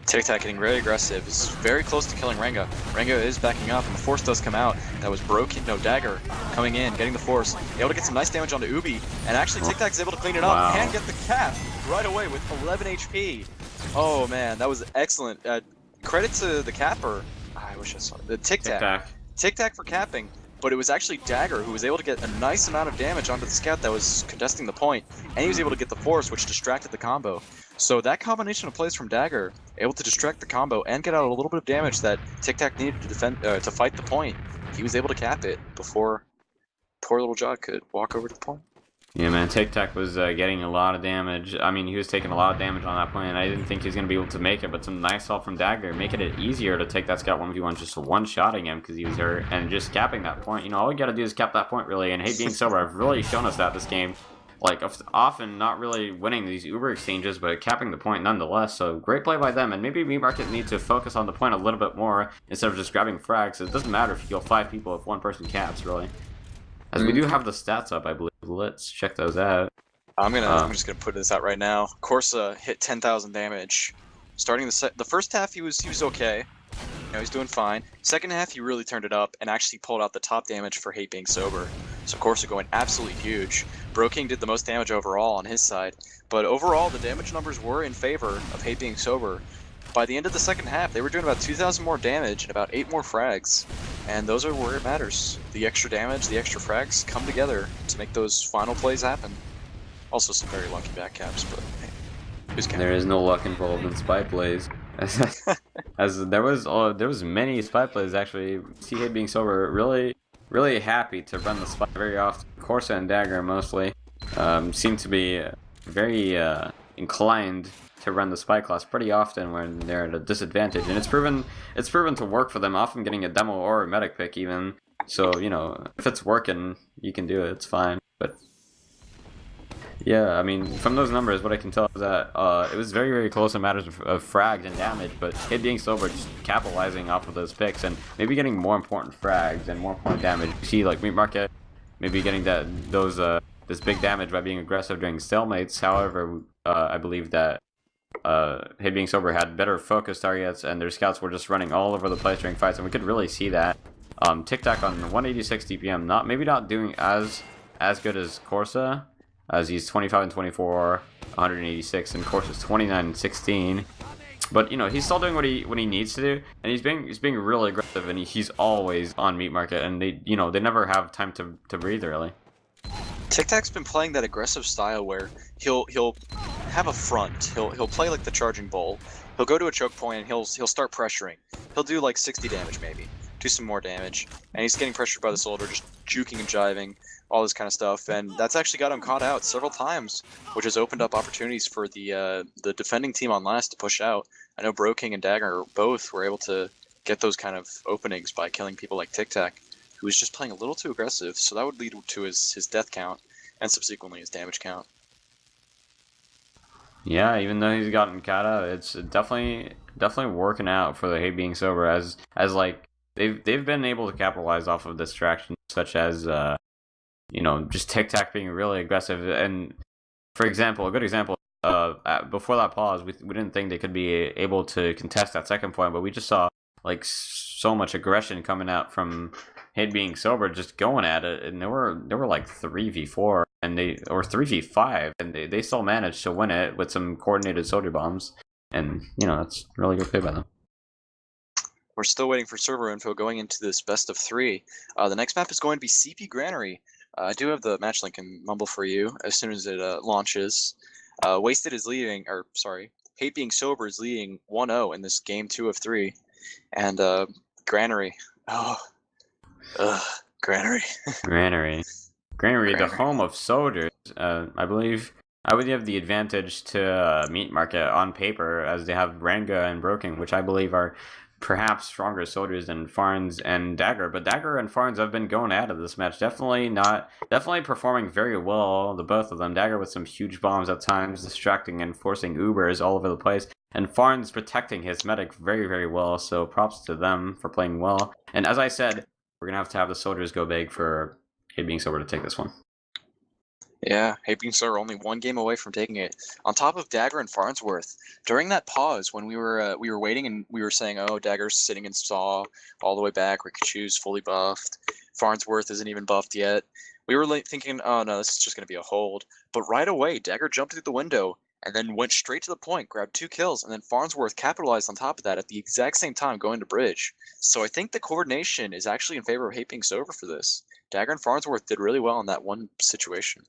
Tic Tac getting very aggressive. Is very close to killing Ranga. Ranga is backing up, and the force does come out. That was broken. No, Dagger coming in, getting the force. Able to get some nice damage onto Ubi, and actually Tic Tac is able to clean it up and get the cap right away with 11 HP. Oh man, that was excellent. Credit to the capper. I wish I saw it. The Tic Tac. Tic Tac for capping, but it was actually Dagger who was able to get a nice amount of damage onto the scout that was contesting the point, and he was able to get the force, which distracted the combo. So that combination of plays from Dagger, able to distract the combo and get out a little bit of damage that Tic Tac needed to defend to fight the point, he was able to cap it before poor little Jog could walk over to the point. Yeah, man, Tic Tac was getting a lot of damage. I mean, he was taking a lot of damage on that point, and I didn't think he was going to be able to make it, but some nice help from Dagger, making it easier to take that scout 1v1, just one-shotting him because he was hurt, and just capping that point. You know, all we got to do is cap that point, really, and Hate Being Sober have really shown us that this game. Like, often not really winning these Uber exchanges, but capping the point nonetheless, so great play by them, and maybe Meat Market needs to focus on the point a little bit more instead of just grabbing frags. It doesn't matter if you kill 5 people if one person caps, really. As we do have the stats up, I believe. Let's check those out. I'm just gonna put this out right now. Corsa hit 10,000 damage. Starting the first half, he was okay. You know, he's doing fine. Second half, he really turned it up and actually pulled out the top damage for Hate Being Sober. So Corsa going absolutely huge. Broking did the most damage overall on his side, but overall the damage numbers were in favor of Hate Being Sober. By the end of the second half, they were doing about 2,000 more damage and about 8 more frags. And those are where it matters. The extra damage, the extra frags come together to make those final plays happen. Also some very lucky back caps, but hey, who's counting? There is no luck involved in spy plays. As there was many spy plays actually. CK Being Sober really happy to run the spy very often. Corsa and Dagger mostly seem to be very inclined to run the spy class pretty often when they're at a disadvantage, and it's proven to work for them, often getting a demo or a medic pick even. So, you know, if it's working, you can do it, it's fine. But yeah, I mean, from those numbers, what I can tell is that it was very, very close in matters of frags and damage, but Hate Being Sober just capitalizing off of those picks and maybe getting more important frags and more important damage. You see, like, Meat Market maybe getting this big damage by being aggressive during stalemates. However, I believe that Hate Being Sober had better focus targets, and their scouts were just running all over the place during fights, and we could really see that. Tic Tac on 186 DPM, maybe not doing as good as Corsa, as he's 25 and 24, 186, and Corsa's 29 and 16. But you know, he's still doing what he needs to do, and he's being really aggressive, and he's always on Meat Market, and they never have time to breathe really. Tic Tac's been playing that aggressive style where he'll have a front. He'll play like the charging bull. He'll go to a choke point and he'll start pressuring. He'll do like 60 damage maybe, do some more damage, and he's getting pressured by the soldier, just juking and jiving, all this kind of stuff, and that's actually got him caught out several times, which has opened up opportunities for the defending team on last to push out. I know Broking and Dagger both were able to get those kind of openings by killing people like Tic Tac, who was just playing a little too aggressive, so that would lead to his death count and subsequently his damage count. Yeah, even though he's gotten caught out, it's definitely working out for the Hate Being Sober, as like they've been able to capitalize off of distractions such as just Tic Tac being really aggressive. And for example, a good example, before that pause, we didn't think they could be able to contest that second point, but we just saw like so much aggression coming out from Hate being sober, just going at it, and they were like 3v4 and or 3v5, and they still managed to win it with some coordinated soldier bombs, and that's really good play by them. We're still waiting for server info going into this best of 3. The next map is going to be CP Granary. I do have the match link in Mumble for you as soon as it launches. Wasted is leading, or sorry, Hate being sober is leading 1-0 in this game 2 of 3, and Granary. Granary. Granary, the home of soldiers. I believe I would have the advantage to Meat Market on paper, as they have Ranga and Broken, which I believe are perhaps stronger soldiers than Farns and Dagger. But Dagger and Farns have been going out of this match. Definitely performing very well, the both of them. Dagger with some huge bombs at times, distracting and forcing Ubers all over the place. And Farns protecting his medic very, very well, so props to them for playing well. And as I said, we're going to have the soldiers go big for Hate being sober to take this one. Yeah, Hate being sober only one game away from taking it. On top of Dagger and Farnsworth, during that pause when we were waiting and we were saying, oh, Dagger's sitting in Saw all the way back, Rikachu's fully buffed, Farnsworth isn't even buffed yet. We were thinking, oh no, this is just going to be a hold. But right away, Dagger jumped through the window and then went straight to the point, grabbed 2 kills, and then Farnsworth capitalized on top of that at the exact same time going to bridge. So I think the coordination is actually in favor of Hate being sober for this. Dagger and Farnsworth did really well in that one situation.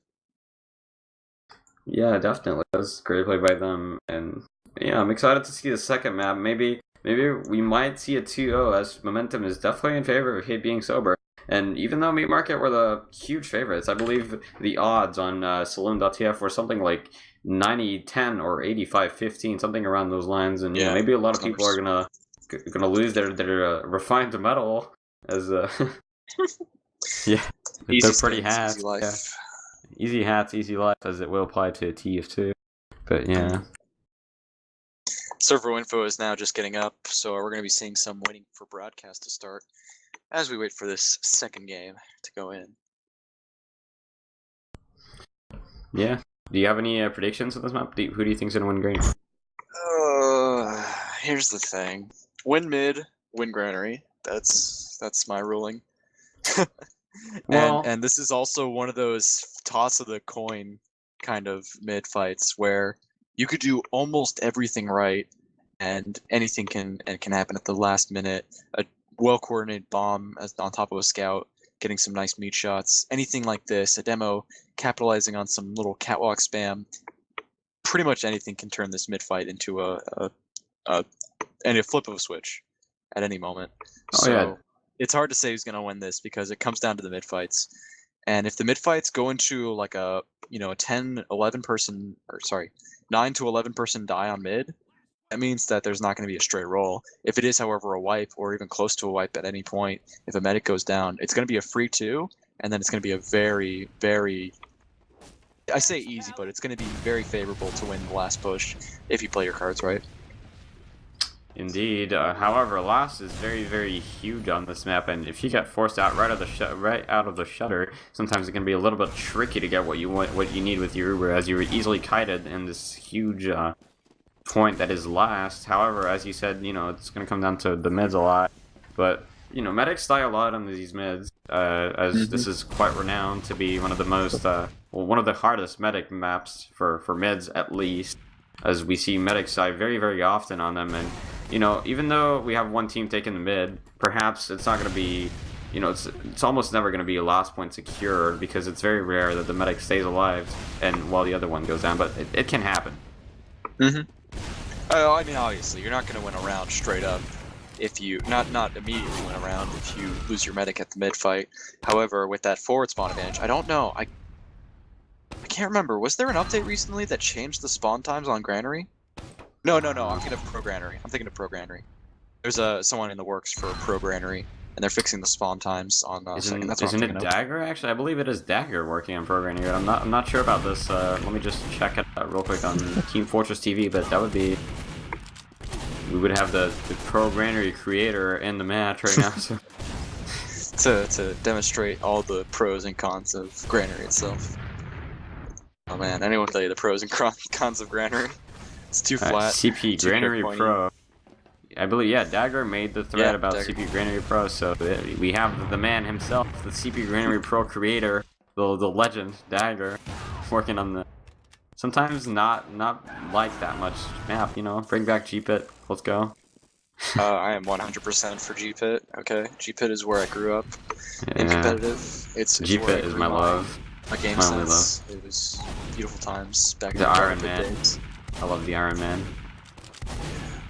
Yeah, definitely. That was great play by them, and yeah, I'm excited to see the second map. Maybe we might see a 2-0, as momentum is definitely in favor of Hate being sober. And even though Meat Market were the huge favorites, I believe the odds on saloon.tf were something like 90-10 or 85-15, something around those lines. And yeah, maybe a lot of people are gonna lose their refined metal as yeah, they're pretty hats. Easy life. Yeah. Easy hats, easy life, as it will apply to TF2. But yeah. Server info is now just getting up, so we're going to be seeing some waiting for broadcast to start as we wait for this second game to go in. Yeah. Do you have any predictions of this map? Who do you think's going to win Granary? Here's the thing. Win mid, win Granary. That's my ruling. Well, and this is also one of those toss of the coin kind of mid fights where you could do almost everything right and anything can happen at the last minute. A well coordinated bomb on top of a scout, getting some nice meat shots, anything like this, a demo capitalizing on some little catwalk spam. Pretty much anything can turn this mid fight into a flip of a switch at any moment. Yeah. It's hard to say who's going to win this because it comes down to the mid fights. And if the mid fights go into like a 10, 11 person, or sorry, 9 to 11 person die on mid, that means that there's not going to be a straight roll. If it is, however, a wipe or even close to a wipe at any point, if a medic goes down, it's going to be a free 2, and then it's going to be a very, very, I say easy, but it's going to be very favorable to win the last push if you play your cards right. Indeed. However, last is very, very huge on this map, and if you get forced out right out of the shutter, sometimes it can be a little bit tricky to get what you need with your Uber, as you're easily kited in this huge point that is last. However, as you said, it's going to come down to the mids a lot, but medics die a lot on these mids, as this is quite renowned to be one of the most one of the hardest medic maps for mids, at least, as we see medics die very, very often on them. And even though we have one team taking the mid, perhaps it's not going to be, it's almost never going to be a last point secured, because it's very rare that the medic stays alive and while the other one goes down, but it can happen. I mean, obviously, you're not going to win a round straight up if you, not immediately win a round if you lose your medic at the mid fight. However, with that forward spawn advantage, I don't know, I can't remember, was there an update recently that changed the spawn times on Granary? No, I'm thinking of Pro Granary. There's someone in the works for Pro Granary, and they're fixing the spawn times on second. That's what I'm thinking of. Dagger? Actually, I believe it is Dagger working on Pro Granary. I'm not sure about this. Let me just check it out real quick on Team Fortress TV. But that would be, we would have the Pro Granary creator in the match right now. So to demonstrate all the pros and cons of Granary itself. Oh man, anyone tell you the pros and cons of Granary? It's too flat. CP too Granary pointy. Pro. I believe, yeah, Dagger made the thread about Dagger. CP Granary Pro, so we have the man himself, the CP Granary Pro creator, the legend, Dagger, working on the sometimes not like that much map, you know. Bring back G-Pit, let's go. I am 100% for G-Pit. Okay, G-Pit is where I grew up in Yeah. competitive. It's G-Pit where I is grew my love. My game My only sense. It was beautiful times back in The the Iron Brad Pitt Man. days. I love the Iron Man.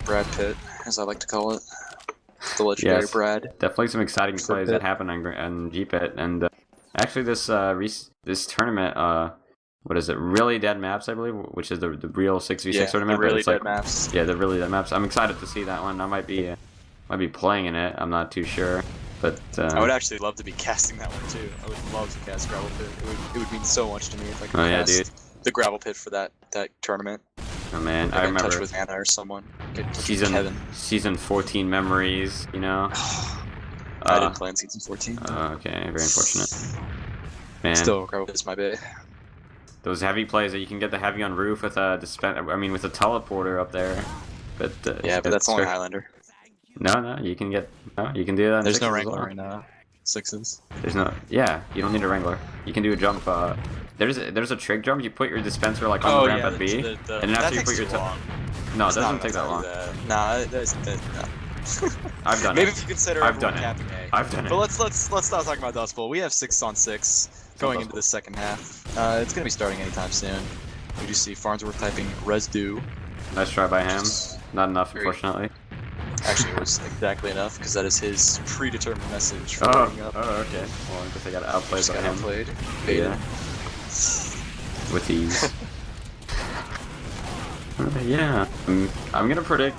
Brad Pitt, as I like to call it, the legendary Yes. Brad. Definitely some exciting For plays Pit. that happen on G-Pit, and actually this this tournament, what is it? Really Dead Maps, I believe, which is the real 6v6 tournament. The really but it's dead like, maps. Yeah, the really dead maps. I'm excited to see that one. I might be playing in it. I'm not too sure, but I would actually love to be casting that one too. I would love to cast Gravel Pit. It would mean so much to me if I could cast the Gravel Pit for that tournament. Oh man, I remember get in touch with Anna or someone. Get in touch with Kevin. Season 14 memories, you know. I didn't play in season 14. Okay, very unfortunate. Man, still, Gravel Pit is my bae. Those heavy plays that you can get the heavy on roof with a with a teleporter up there, but yeah, but that's only Highlander. No, you can get you can do that. There's no Wrangler right now. Sixes. There's no. Yeah, you don't need a Wrangler. You can do a jump. There's a trig jump. You put your dispenser like on the ramp at B, and then after you put your no, it doesn't take that long. Nah, no. I've done it. Maybe if you consider I've done it. I've done it. But let's not talk about Dust Bowl. We have 6-on-6 going into the second half. It's gonna be starting anytime soon. We do see Farnsworth typing Resdo. Nice try by him. Not enough, unfortunately. Actually, it was exactly enough because that is his predetermined message. For oh, up. oh, okay. Well, I guess I got outplayed by him. Outplayed. Yeah. With ease. Yeah. I'm gonna predict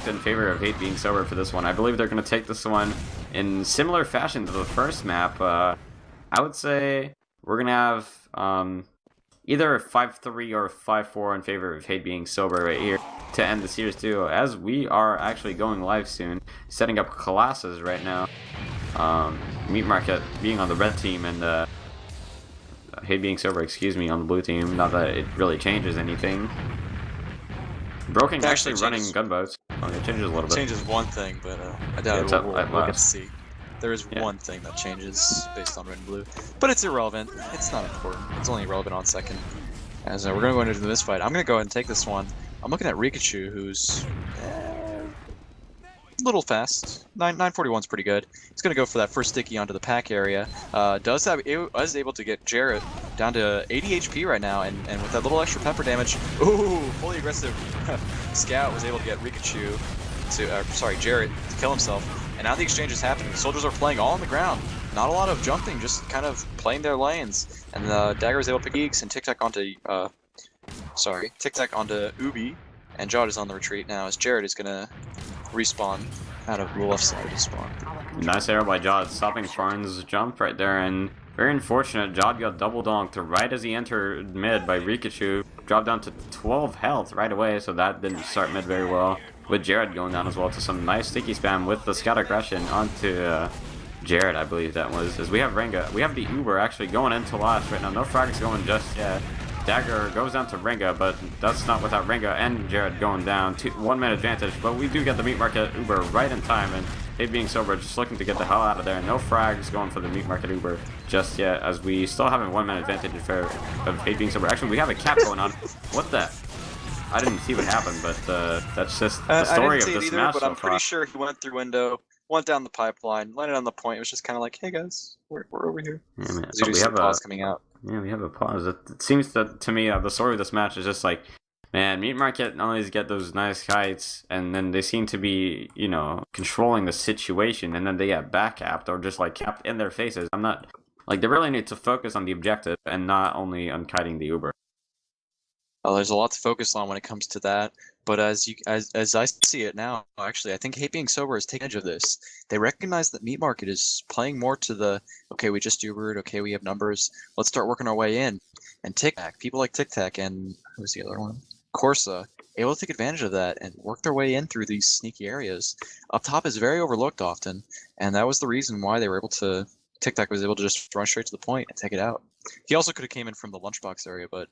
in favor of Hate being sober for this one. I believe they're gonna take this one in similar fashion to the first map. I would say we're gonna have either 5-3 or 5-4 in favor of Hate being sober right here to end the series too, as we are actually going live soon, setting up classes right now. Meat Market being on the red team and Hate being sober, excuse me, on the blue team. Not that it really changes anything. Broken actually running gunboats. Well, it changes a little bit. Changes one thing, but I doubt we'll get to see. There is one thing that changes based on red and blue, but it's irrelevant. It's not important. It's only relevant on second. As we're going to go into this fight, I'm going to go ahead and take this one. I'm looking at Rikachu, who's a little fast. 941's pretty good. He's going to go for that first sticky onto the pack area. Was able to get Jarrett down to 80 HP right now, and with that little extra pepper damage, ooh, fully aggressive Scout was able to get Rikachu to, Jarrett to kill himself. And now the exchange is happening. The soldiers are playing all on the ground. Not a lot of jumping, just kind of playing their lanes. And Dagger is able to pick Geeks and tic-tac onto Ubi. And Jod is on the retreat now as Jared is gonna respawn out of the left side of spawn. Nice arrow by Jod, stopping Farn's jump right there, and very unfortunate, Jod got double donked right as he entered mid by Rikachu. Dropped down to 12 health right away, so that didn't start mid very well. With Jared going down as well to some nice sticky spam with the scout aggression onto Jared, I believe that was. As we have Renga, we have the Uber actually going into last right now. No frags going just yet. Dagger goes down to Renga, but that's not without Renga and Jared going down. 1 minute advantage, but we do get the Meat Market Uber right in time, and Hate being sober just looking to get the hell out of there. No frags going for the Meat Market Uber just yet, as we still have a 1 minute advantage of Hate being sober. Actually, we have a cap going on. What the? I didn't see what happened, but that's just the story of this match but so I'm far. pretty sure he went through window, went down the pipeline, landed on the point. It was just kind of like, hey guys, we're over here. Yeah, man. So we have a pause coming out. Yeah, we have a pause. It seems that to me, the story of this match is just like, man, Meat Market not only get those nice kites, and then they seem to be, you know, controlling the situation, and then they get back capped or just like capped in their faces. I'm not like they really need to focus on the objective and not only on kiting the Uber. Well, there's a lot to focus on when it comes to that, but as I see it now, actually, I think Hate being sober is taking edge of this. They recognize that Meat Market is playing more to the, okay, we just Ubered, okay, we have numbers, let's start working our way in. And Tic-Tac, people like Tic-Tac and, who's the other one? Corsa, able to take advantage of that and work their way in through these sneaky areas. Up top is very overlooked often, and that was the reason why they were able to, Tic-Tac was able to just run straight to the point and take it out. He also could have came in from the lunchbox area, but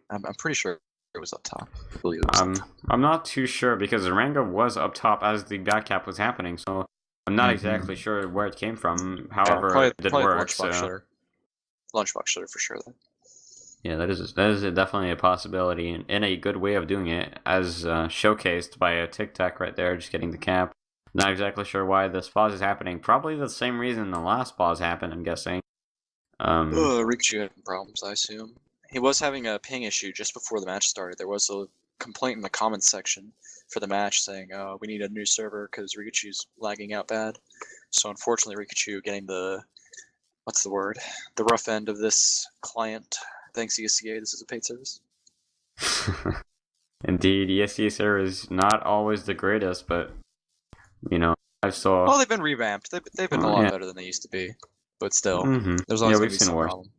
I'm pretty sure it was up top. I believe it was up top. I'm not too sure because Ranga was up top as the back cap was happening, so I'm not exactly sure where it came from. However, it did work. Lunchbox shutter for sure. Though. Yeah, that is definitely a possibility and a good way of doing it, as showcased by a Tic Tac right there, just getting the cap. Not exactly sure why this pause is happening. Probably the same reason the last pause happened, I'm guessing. Rikachu had problems, I assume. He was having a ping issue just before the match started. There was a complaint in the comments section for the match saying, we need a new server because Rikachu's lagging out bad. So unfortunately, Rikachu getting the, what's the word? The rough end of this client. Thanks, ESEA. This is a paid service. Indeed, ESEA server is not always the greatest, but, you know, I saw... Well, they've been revamped. They've been a lot better than they used to be. But still, there's always going to be some problem.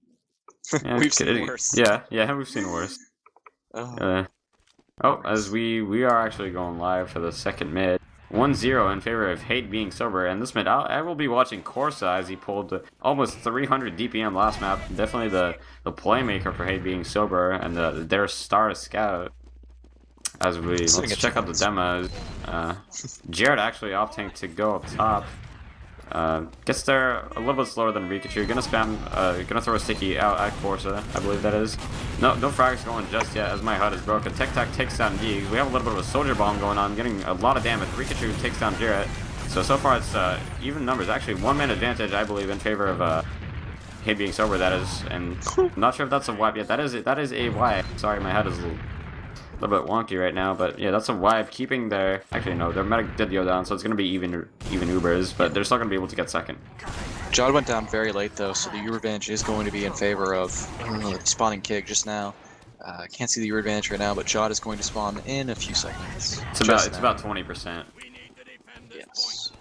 We've seen worse. Yeah, we've seen worse. As we are actually going live for the second mid. 1-0 in favor of Hate being sober, and this mid, I will be watching Corsa as he pulled almost 300 DPM last map. Definitely the playmaker for Hate being sober, and their star scout. As let's check out the demos. Jared actually opting to go up top. Gets there a little bit slower than Rikachu. Gonna throw a sticky out at Corsa, I believe that is. No frags going just yet as my HUD is broken. Tic Tac takes down Yeags. We have a little bit of a soldier bomb going on, getting a lot of damage. Rikachu takes down Jarrett. So far it's even numbers. Actually, 1 man advantage, I believe, in favor of Hate being sober, that is. And I'm not sure if that's a wipe yet. That is a wipe. Sorry, my head is a little bit wonky right now, but yeah, that's a wipe. Keeping their... Actually, no, their medic did go down, so it's going to be even Ubers, but they're still going to be able to get second. Jod went down very late, though, so the Uber advantage is going to be in favor of spawning Kig just now. I can't see the Uber advantage right now, but Jod is going to spawn in a few seconds. It's about 20%. Yes.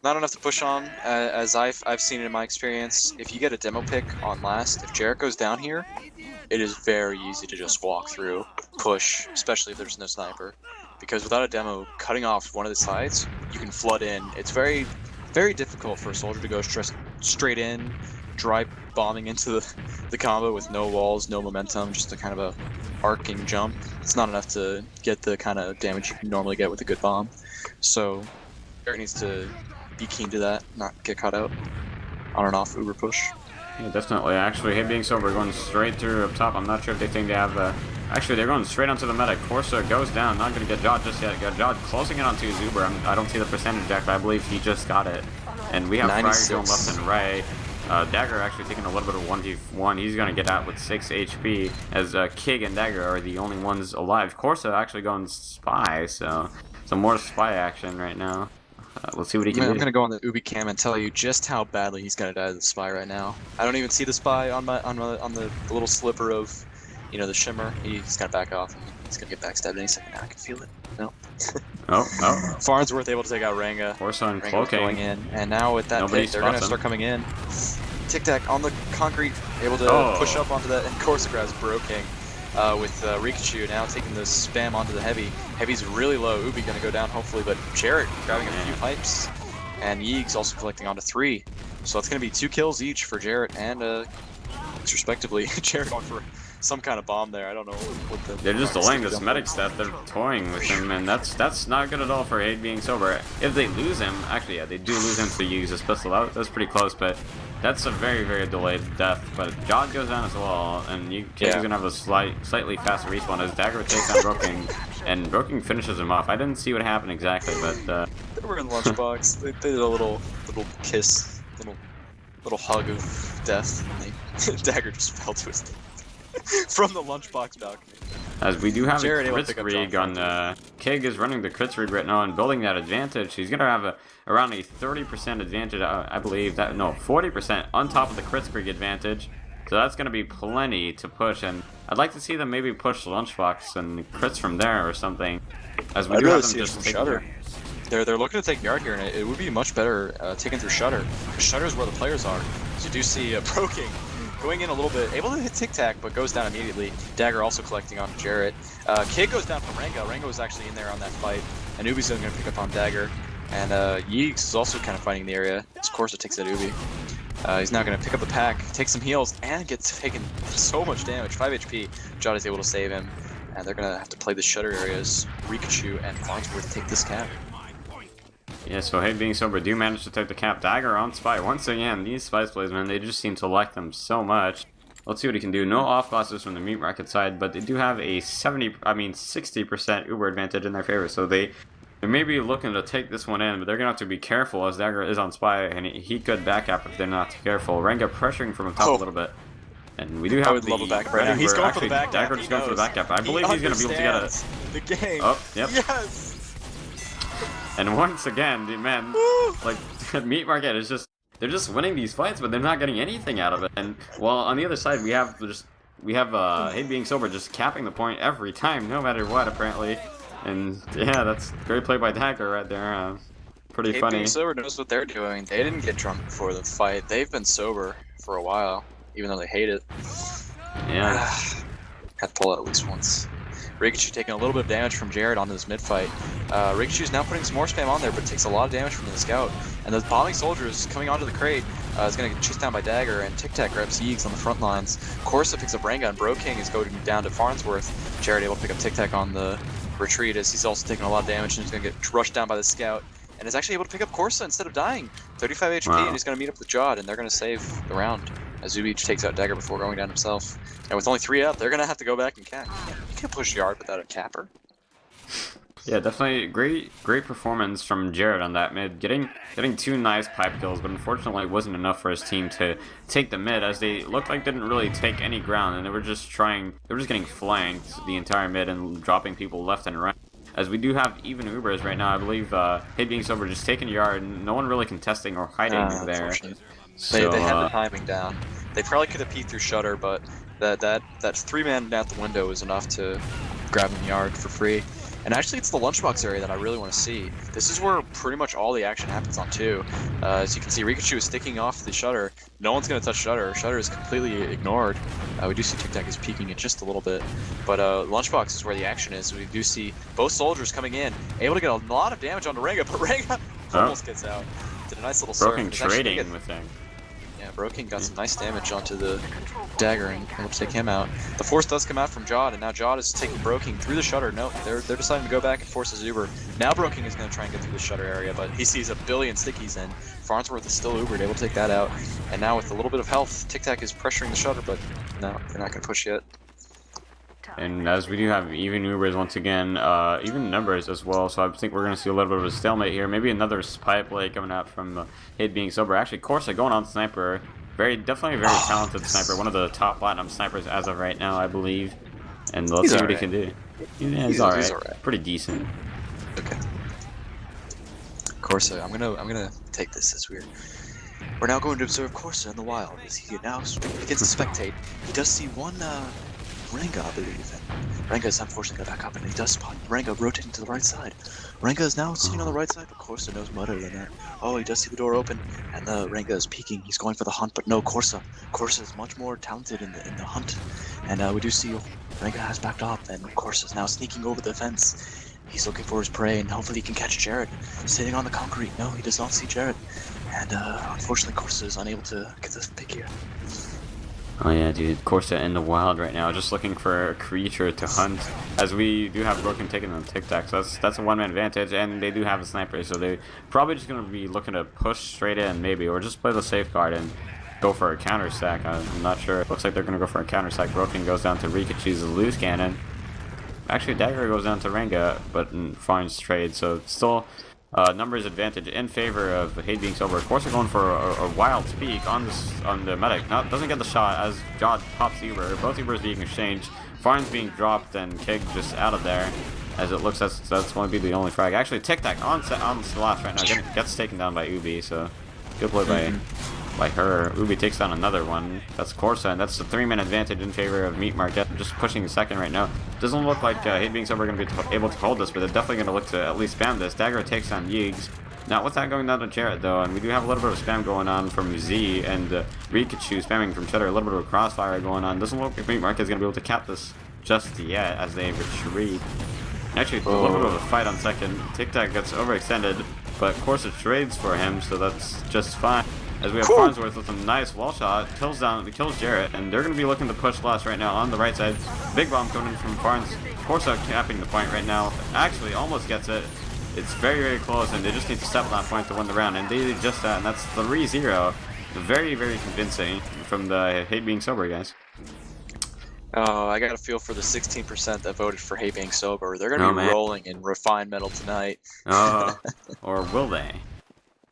Not enough to push on, as I've seen it in my experience. If you get a demo pick on last, if Jarrett goes down here, it is very easy to just walk through, push, especially if there's no sniper. Because without a demo, cutting off one of the sides, you can flood in. It's very, very difficult for a soldier to go straight in, dry bombing into the combo with no walls, no momentum, just a kind of a arcing jump. It's not enough to get the kind of damage you can normally get with a good bomb. So Jarrett needs to be keen to that, not get caught out on and off Uber push. Yeah, definitely. Actually, Hate being sober, going straight through up top. I'm not sure if they think they have... Actually, they're going straight onto the medic. Corsa goes down. Not going to get Jod just yet. Got Jod closing in onto Zuber. I don't see the percentage jack, but I believe he just got it. And we have Fryer going left and right. Dagger actually taking a little bit of 1v1. He's going to get out with 6 HP, as Kig and Dagger are the only ones alive. Corsa actually going Spy, so some more Spy action right now. Let's see what he can do. I'm gonna go on the Ubi cam and tell you just how badly he's gonna die to the Spy right now. I don't even see the Spy on the little sliver of, you know, the shimmer. He's gonna back off. He's gonna get backstabbed any second now. I can feel it. No. Farnsworth able to take out Ranga. Horse on cloaking. Going in, and now with that pick, they're gonna start coming in. Tic Tac on the concrete, able to push up onto that, and Corsa grabs Broking. With Rikachu now taking the spam onto the Heavy. Heavy's really low. Ubi gonna go down hopefully, but Jarrett grabbing a few pipes, and Yeags also collecting onto 3. So that's gonna be 2 kills each for Jarrett and respectively. Jarrett going for some kind of bomb there. I don't know what the... They're just delaying this medic stuff. They're toying with him, and that's not good at all for Hate being sober. If they lose him, actually, yeah, they do lose him to use his pistol. That's pretty close, but that's a very, very delayed death. But Jod goes down as well, and Kig's gonna have a slightly faster respawn as Dagger takes on Broking, and Broking finishes him off. I didn't see what happened exactly, but they were in lunchbox. they did a little kiss, little hug of death. And Dagger just fell to his death. From the lunchbox balcony. As we do have a crits rig on Kig is running the crits rig right now and building that advantage. He's gonna have around a 30% advantage, I believe. 40% on top of the crits rig advantage. So that's gonna be plenty to push, and I'd like to see them maybe push lunchbox and crits from there or something. As we do have them just take Shutter. They're looking to take yard here, and it would be much better taken through Shutter. Shutter is where the players are. So you do see Broking going in a little bit, able to hit Tic Tac, but goes down immediately. Dagger also collecting on Jarrett. Kid goes down from Ranga. Ranga was actually in there on that fight. And Ubi's going to pick up on Dagger. And Yeags is also kind of fighting the area. Of course, it takes that Ubi. He's now going to pick up the pack, take some heals, and gets taken so much damage. 5 HP. Jot is able to save him, and they're going to have to play the shutter areas. Rikachu and Farnsworth take this cap. Yeah, so Hate being sober do manage to take the cap. Dagger on Spy. Once again, these Spice plays, man, they just seem to like them so much. Let's see what he can do. No off classes from the meat market side, but they do have a 60% Uber advantage in their favor. So they may be looking to take this one in, but they're gonna have to be careful as Dagger is on Spy, and he could back up if they're not careful. Renga pressuring from the top a little bit, and we do have I would love a back right now. He's going for the back Dagger just going for the back cap. I believe he's gonna be able to get it. The game. Oh, yep. Yes. And once again, the men, like, meat market is just, they're just winning these fights, but they're not getting anything out of it. And while on the other side, we have Hate being sober just capping the point every time, no matter what, apparently. And yeah, that's great play by Dagger right there. Pretty Hate funny. being sober knows what they're doing. They didn't get drunk before the fight. They've been sober for a while, even though they hate it. Yeah. Had to pull it at least once. Rikachu taking a little bit of damage from Jared on this mid-fight. Rikachu's now putting some more spam on there, but takes a lot of damage from the scout. And the bombing soldiers coming onto the crate is going to get chased down by Dagger, and Tic Tac grabs Yeegs on the front lines. Corsa picks up Renga, and Bro King is going down to Farnsworth. Jared able to pick up Tic Tac on the retreat as he's also taking a lot of damage, and he's going to get rushed down by the scout. And is actually able to pick up Corsa instead of dying. 35 HP, wow. And he's going to meet up with Jod, and they're going to save the round. As Zubi takes out Dagger before going down himself. And with only 3 up, they're going to have to go back and cap. You can't push Yard without a capper. Yeah, definitely great performance from Jared on that mid. Getting 2 nice pipe kills, but unfortunately it wasn't enough for his team to take the mid, as they looked like didn't really take any ground, and they were just getting flanked the entire mid and dropping people left and right. As we do have even Ubers right now, I believe Hate being sober just taking Yard, and no one really contesting or hiding there. So, they had the timing down. They probably could have peeked through Shutter, but that 3-man out the window is enough to grab him Yard for free. And actually, it's the lunchbox area that I really want to see. This is where pretty much all the action happens on 2. As you can see, Rikachu is sticking off the Shutter. No one's going to touch Shutter. Shutter is completely ignored. We do see Tic Tac is peeking it just a little bit. But lunchbox is where the action is. We do see both soldiers coming in, able to get a lot of damage onto Renga, but Renga almost gets out. Did a nice little surf. Broken trading with him. Yeah, Broken got some nice damage onto the Dagger and able to take him out. The force does come out from Jod, and now Jod is taking Broken through the Shutter. No, they're deciding to go back and force his Uber. Now Broken is going to try and get through the Shutter area, but he sees a billion stickies, and Farnsworth is still Ubered, able to take that out. And now with a little bit of health, Tic Tac is pressuring the Shutter, but no, they're not going to push yet. And as we do have even Ubers once again, even numbers as well, so I think we're going to see a little bit of a stalemate here. Maybe another spy play coming out from Hate being sober. Actually, Corsa going on Sniper. Definitely a very talented sniper. One of the top platinum snipers as of right now, I believe. And let's see what he can do. Yeah, he's alright. Pretty decent. Okay. Corsa, I'm gonna take this as we're now going to observe Corsa in the wild as he now begins to spectate. He does see one Renga, I believe. Renga is unfortunately going to back up, and he does spot Renga rotating to the right side. Renga is now seen on the right side, but Corsa knows better than that. Oh, he does see the door open, and the Renga is peeking. He's going for the hunt, but no, Corsa. Corsa is much more talented in the hunt. And we do see Renga has backed up, and Corsa is now sneaking over the fence. He's looking for his prey, and hopefully he can catch Jared. Sitting on the concrete. No, he does not see Jared. And unfortunately, Corsa is unable to get the pick here. Oh yeah, dude, Corsa in the wild right now, just looking for a creature to hunt. As we do have Broken taking on Tic Tac, so that's a one-man advantage, and they do have a sniper, so they're probably just going to be looking to push straight in, maybe, or just play the safeguard and go for a counter sack. I'm not sure. It looks like they're going to go for a counter sack. Broken goes down to Rikachu's loose cannon. Actually, Dagger goes down to Renga, but finds trade, so it's still numbers advantage in favor of Hate being sober. Of course, they're going for a wild peek on the medic. Doesn't get the shot as Jod pops Uber. Both Ubers being exchanged. Farn's being dropped and Kig just out of there. As it looks, that's going to be the only frag. Actually, Tic Tac on Slash right now gets taken down by Ubi. So good play by her. Ubi takes down another one. That's Corsa, and that's the 3-man advantage in favor of Meat Market. Just pushing the second right now. Doesn't look like Hate being sober going to be able to hold this, but they're definitely going to look to at least spam this. Dagger takes on Yeegs. Not with that going down to Jarrett though, and we do have a little bit of spam going on from Z and Rikachu spamming from Cheddar. A little bit of a crossfire going on. Doesn't look like Meat Market is going to be able to cap this just yet as they retreat. Actually, a little bit of a fight on second. Tic Tac gets overextended, but Corsa trades for him, so that's just fine. as we have Farnsworth with a nice wall shot, kills Jarrett, and they're going to be looking to push last right now on the right side. Big bomb coming in from Farns. Corsa capping the point right now. Actually, almost gets it. It's very, very close, and they just need to step on that point to win the round, and they did just that, and that's 3-0. Very, very convincing from the Hate Being Sober guys. Oh, I got a feel for the 16% that voted for Hate Being Sober. They're going to be rolling in refined metal tonight. Or will they?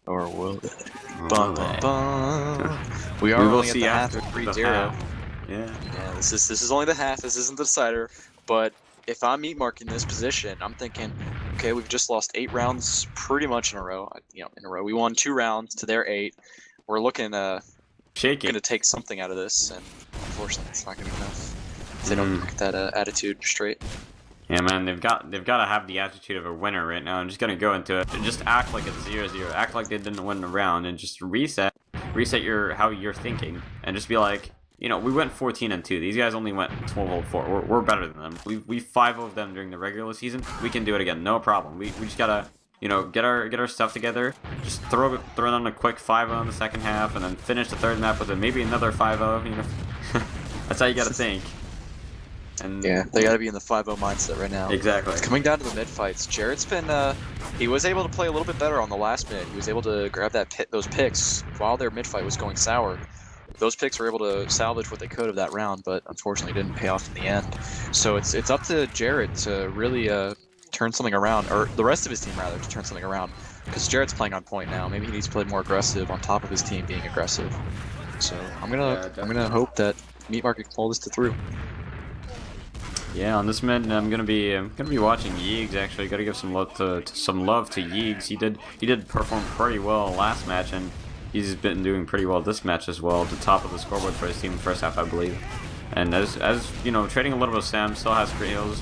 Or will they? We We are will only at see the half after of 3-0. Yeah. Yeah, this is only the half. This isn't the decider. But if I'm meat marking this position, I'm thinking, okay, we've just lost 8 rounds pretty much in a row. We won 2 rounds to their 8. We're looking Shaking. to take something out of this, and unfortunately, it's not going to be enough. If they don't get that attitude straight. Yeah, man, they've got to have the attitude of a winner right now. I'm just gonna go into it and just act like it's 0-0. Act like they didn't win the round, and just reset how you're thinking, and just be like, you know, we went 14-2. These guys only went 12-4. We're better than them. We 5-0 them during the regular season. We can do it again, no problem. We just gotta, you know, get our stuff together. Just throw on a quick 5-0 in the second half, and then finish the third map with maybe another 5-0. You know, that's how you gotta think. And yeah, they gotta be in the 5-0 mindset right now. Exactly. It's coming down to the mid fights. Jarrett's been, he was able to play a little bit better on the last mid. He was able to grab those picks while their mid fight was going sour. Those picks were able to salvage what they could of that round, but unfortunately didn't pay off in the end. So it's up to Jarrett to really turn something around, or the rest of his team rather, to turn something around. Because Jarrett's playing on point now. Maybe he needs to play more aggressive on top of his team being aggressive. So I'm gonna hope that Meat Market can pull this through. Yeah, on this mid, I'm gonna be watching Yeegs. Actually, gotta give some love to Yeegs. He did perform pretty well last match, and he's been doing pretty well this match as well. At the top of the scoreboard for his team in the first half, I believe. And as you know, trading a little bit of Sam, still has great heals.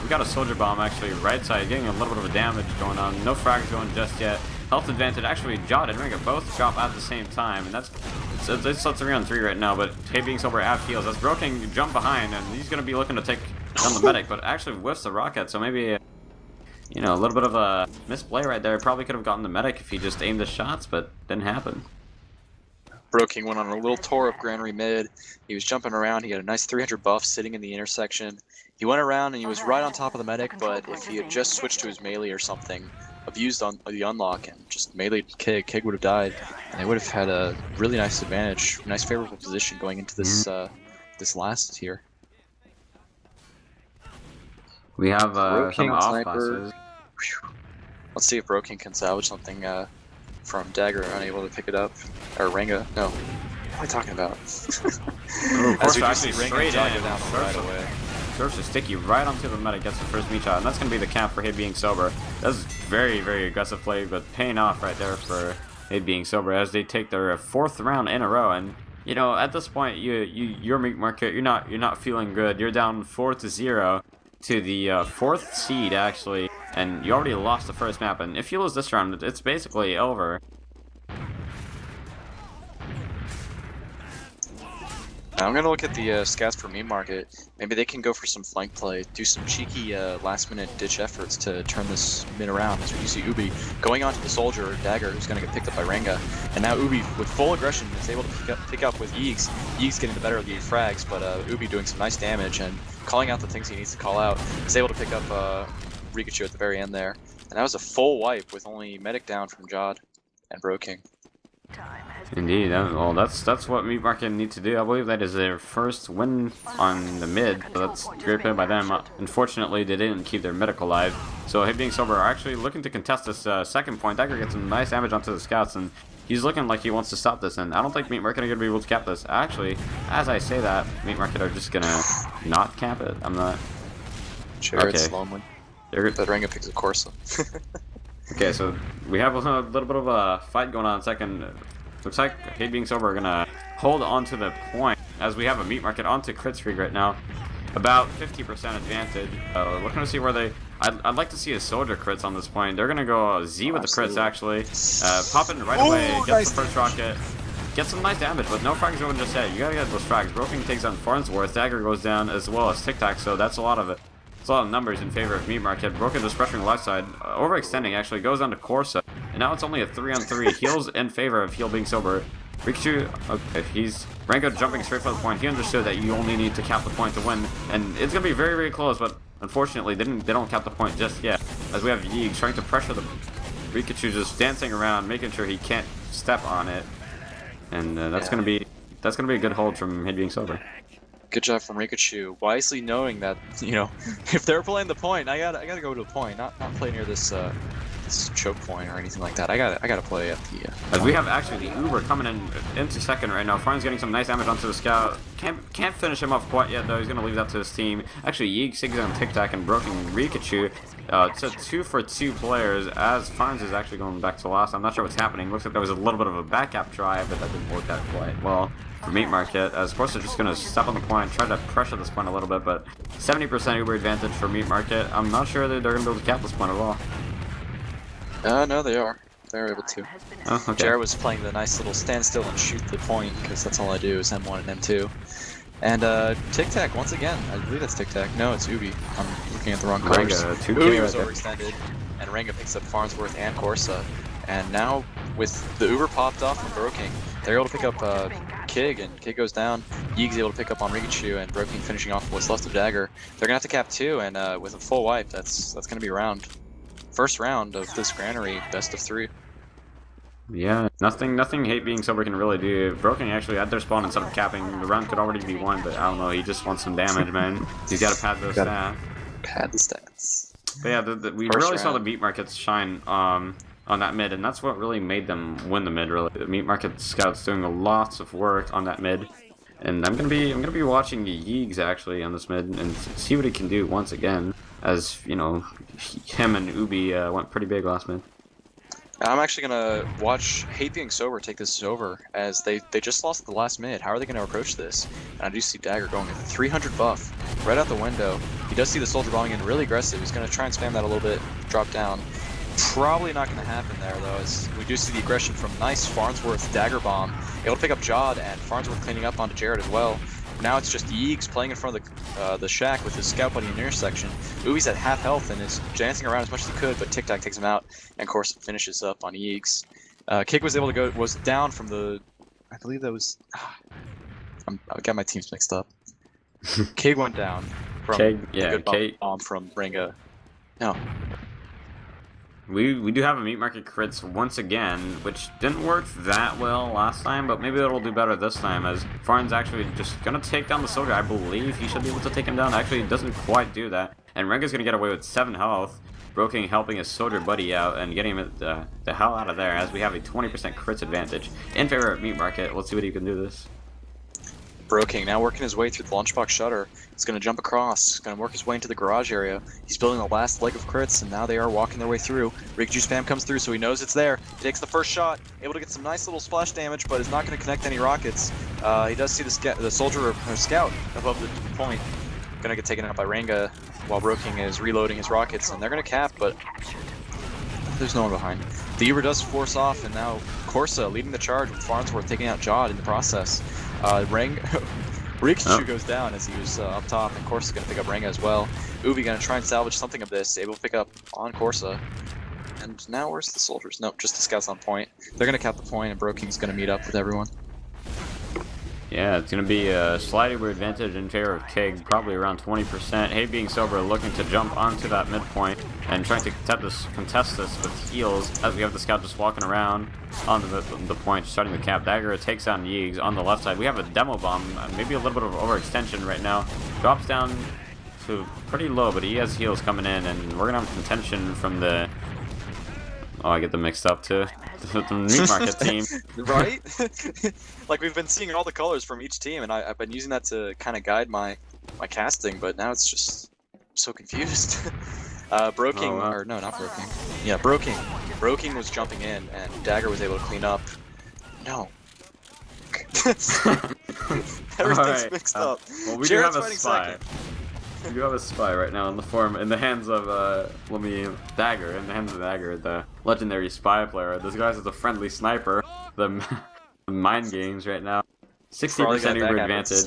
We got a soldier bomb actually right side, getting a little bit of a damage going on. No frags going just yet. Health advantage. Actually, Jod and Ringa both drop at the same time, and it's 3-on-3 right now. But Hey Being Sober half heals. That's Broken jump behind, and he's gonna be looking to take down the medic, but actually whiffs the rocket. So maybe, you know, a little bit of a misplay right there. Probably could have gotten the medic if he just aimed the shots, but didn't happen. Broking went on a little tour of Granary mid. He was jumping around. He had a nice 300 buff sitting in the intersection. He went around and he was right on top of the medic, but if he had just switched to his melee or something, abused on the unlock and just meleeed Kig would have died, and they would have had a really nice advantage, nice favorable position going into this this last tier. We have some off passes. Let's see if Broking can salvage something from Dagger, unable to pick it up. Or Renga. No. What am I talking about? As we just see Renga jog it down right away. Surfs a sticky right onto the medic, gets the first meat shot, and that's going to be the camp for Hey Being Sober. That's very, very aggressive play, but paying off right there for Hey Being Sober as they take their 4th round in a row. And you know, at this point, your meat market, you're not feeling good. You're down 4-0 to the 4th seed actually, and you already lost the first map. And if you lose this round, it's basically over. I'm going to look at the scouts for Meme Market. Maybe they can go for some flank play, do some cheeky last-minute ditch efforts to turn this mid around. As you see Ubi going onto the soldier, Dagger, who's going to get picked up by Renga. And now Ubi, with full aggression, is able to pick up with Yeegs. Yeegs getting the better of the frags, but Ubi doing some nice damage and calling out the things he needs to call out. Is able to pick up Rikachu at the very end there. And that was a full wipe with only medic down from Jod and Broking. Indeed, well, that's what Meat Market need to do. I believe that is their first win on the mid, so that's great play by them. Unfortunately, they didn't keep their medic alive, so Hey Being Sober are actually looking to contest this second point. Dagger gets some nice damage onto the scouts, and he's looking like he wants to stop this, and I don't think Meat Market are going to be able to cap this. Actually, as I say that, Meat Market are just going to not cap it. I'm not... Jared's lonely. But Renga picks a Corsa. Okay, so we have a little bit of a fight going on second. Looks like Hey Being Sober are gonna hold on to the point as we have a Meat Market onto crit streak right now. About 50% advantage. Looking to see where they... I'd like to see a soldier crits on this point. They're gonna go Z with the crits actually. Pop in right away, gets the first rocket. Get some nice damage, but no frags going just yet. You gotta get those frags. Broken takes on Farnsworth. Dagger goes down as well as Tic Tac, so that's a lot of it. It's a lot of numbers in favor of Meat Market. Broken just pressuring left side. Overextending actually goes on to Corsa. And now it's only a 3-on-3. Heals in favor of Heal Being Sober. Rikachu, okay, he's Rango jumping straight for the point. He understood that you only need to cap the point to win, and it's gonna be very, very close. But unfortunately, they don't cap the point just yet. As we have Yeeg trying to pressure the Rikachu, just dancing around, making sure he can't step on it, and that's gonna be a good hold from Hid being sober. Good job from Rikachu, wisely knowing that if they're playing the point, I gotta go to a point, not play near this choke point or anything like that. I gotta play at the. As we have actually the Uber coming into second right now. Farn's getting some nice damage onto the scout. Can't finish him off quite yet though. He's gonna leave that to his team. Actually, Yeeg, Sig's on Tic Tac and Broken Rikachu. It's a 2-for-2 players as Farns is actually going back to last. I'm not sure what's happening. Looks like there was a little bit of a back cap drive, but that didn't work out quite well for Meat Market. As Corsa just gonna step on the point, try to pressure this point a little bit, but 70% Uber advantage for Meat Market. I'm not sure that they're gonna be able to cap this point at all. No, they are. They're able to. Oh, okay. Jared was playing the nice little stand still and shoot the point, because that's all I do is M1 and M2. And Tic Tac, once again, I believe that's Tic Tac. No, it's Ubi. I'm looking at the wrong colors. Ubi was overextended, and Ranga picks up Farnsworth and Corsa. And now, with the Uber popped off from Broking, they're able to pick up Kig, and Kig goes down. Yeeg's able to pick up on Rikachu, and Broking finishing off what's left of Dagger. They're gonna have to cap 2, and with a full wipe, that's gonna be a round. First round of this granary, best of 3. Yeah, nothing Hate being sober can really do. Broken actually at their spawn instead of capping. The round could already be won, but I don't know, he just wants some damage, man. He's gotta pad those stats. Pad the stats. But yeah, we really saw the Meat Markets shine on that mid, and that's what really made them win the mid, really. The Meat Market scouts doing lots of work on that mid. And I'm gonna be watching Yeegs actually on this mid and see what he can do once again, as you know, him and Ubi went pretty big last mid. I'm actually gonna watch Hate Being Sober take this over, as they just lost the last mid. How are they gonna approach this? And I do see Dagger going at 300 buff right out the window. He does see the soldier bombing in really aggressive. He's gonna try and spam that a little bit, drop down. Probably not gonna happen there though, as we do see the aggression from nice Farnsworth Dagger bomb, able to pick up Jod, and Farnsworth cleaning up onto Jared as well. Now it's just Yeegs playing in front of the shack with his scout buddy in the intersection. Ubi's at half health and is dancing around as much as he could, but Tic Tac takes him out, and of course finishes up on Yeegs. Kig was able to was down from the, I believe that was, I got my teams mixed up. Kig went down from the good bomb from Ringa. No. We do have a Meat Market crits once again, which didn't work that well last time, but maybe it'll do better this time, as Farn's actually just gonna take down the soldier. I believe he should be able to take him down. Actually, he doesn't quite do that, and Renga's gonna get away with 7 health. Broking helping his soldier buddy out and getting him the hell out of there, as we have a 20% crits advantage in favor of Meat Market. Let's see what he can do this. Broking now working his way through the lunchbox shutter. He's going to jump across. He's going to work his way into the garage area. He's building the last leg of crits, and now they are walking their way through. Rikachu spam comes through, so he knows it's there. He takes the first shot, able to get some nice little splash damage, but is not going to connect any rockets. He does see the soldier or scout above the point. Going to get taken out by Ranga while Broking is reloading his rockets, and they're going to cap, but there's no one behind. The Uber does force off, and now Corsa leading the charge with Farnsworth taking out Jod in the process. Rikachu goes down as he was up top, and Corsa's going to pick up Ranga as well. Ubi going to try and salvage something of this, able to pick up on Corsa. And now where's the soldiers? Nope, just the scouts on point. They're going to cap the point, and Broking's going to meet up with everyone. Yeah, it's going to be a slight Uber advantage in favor of Kig, probably around 20%. Hate Being Sober looking to jump onto that midpoint and trying to contest this with heals, as we have the scout just walking around on the point, starting the cap. Dagger takes down Yeegs on the left side. We have a demo bomb, maybe a little bit of overextension right now. Drops down to pretty low, but he has heals coming in, and we're going to have contention from the... Oh, I get them mixed up too. The Meat Market team. Right? Like, we've been seeing all the colors from each team, and I've been using that to kind of guide my casting, but now it's just so confused. Broking, or no, not Broking. Yeah, Broking. Broking was jumping in, and Dagger was able to clean up. No. Everything's mixed up. Well, we Jared's do have a spy. Second. We do have a spy right now in the hands of Dagger, the legendary spy player. This guy's a friendly sniper. The mind games right now. 60% Uber advantage.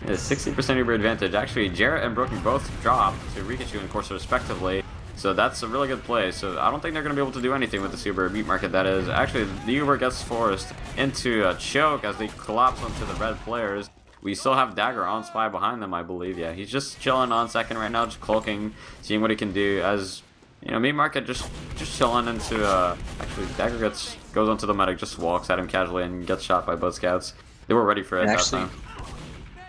Yeah, 60% Uber advantage. Actually, Jarrett and Broken both dropped to Rikachu and Corsa respectively. So that's a really good play. So I don't think they're going to be able to do anything with this Uber meat market. That is actually the Uber gets forced into a choke as they collapse onto the red players. We still have Dagger on spy behind them, I believe. Yeah, he's just chilling on second right now, just cloaking, seeing what he can do. As you know, meat market just chilling into. Actually, Dagger goes onto the medic, just walks at him casually, and gets shot by both scouts. They were ready for it that time.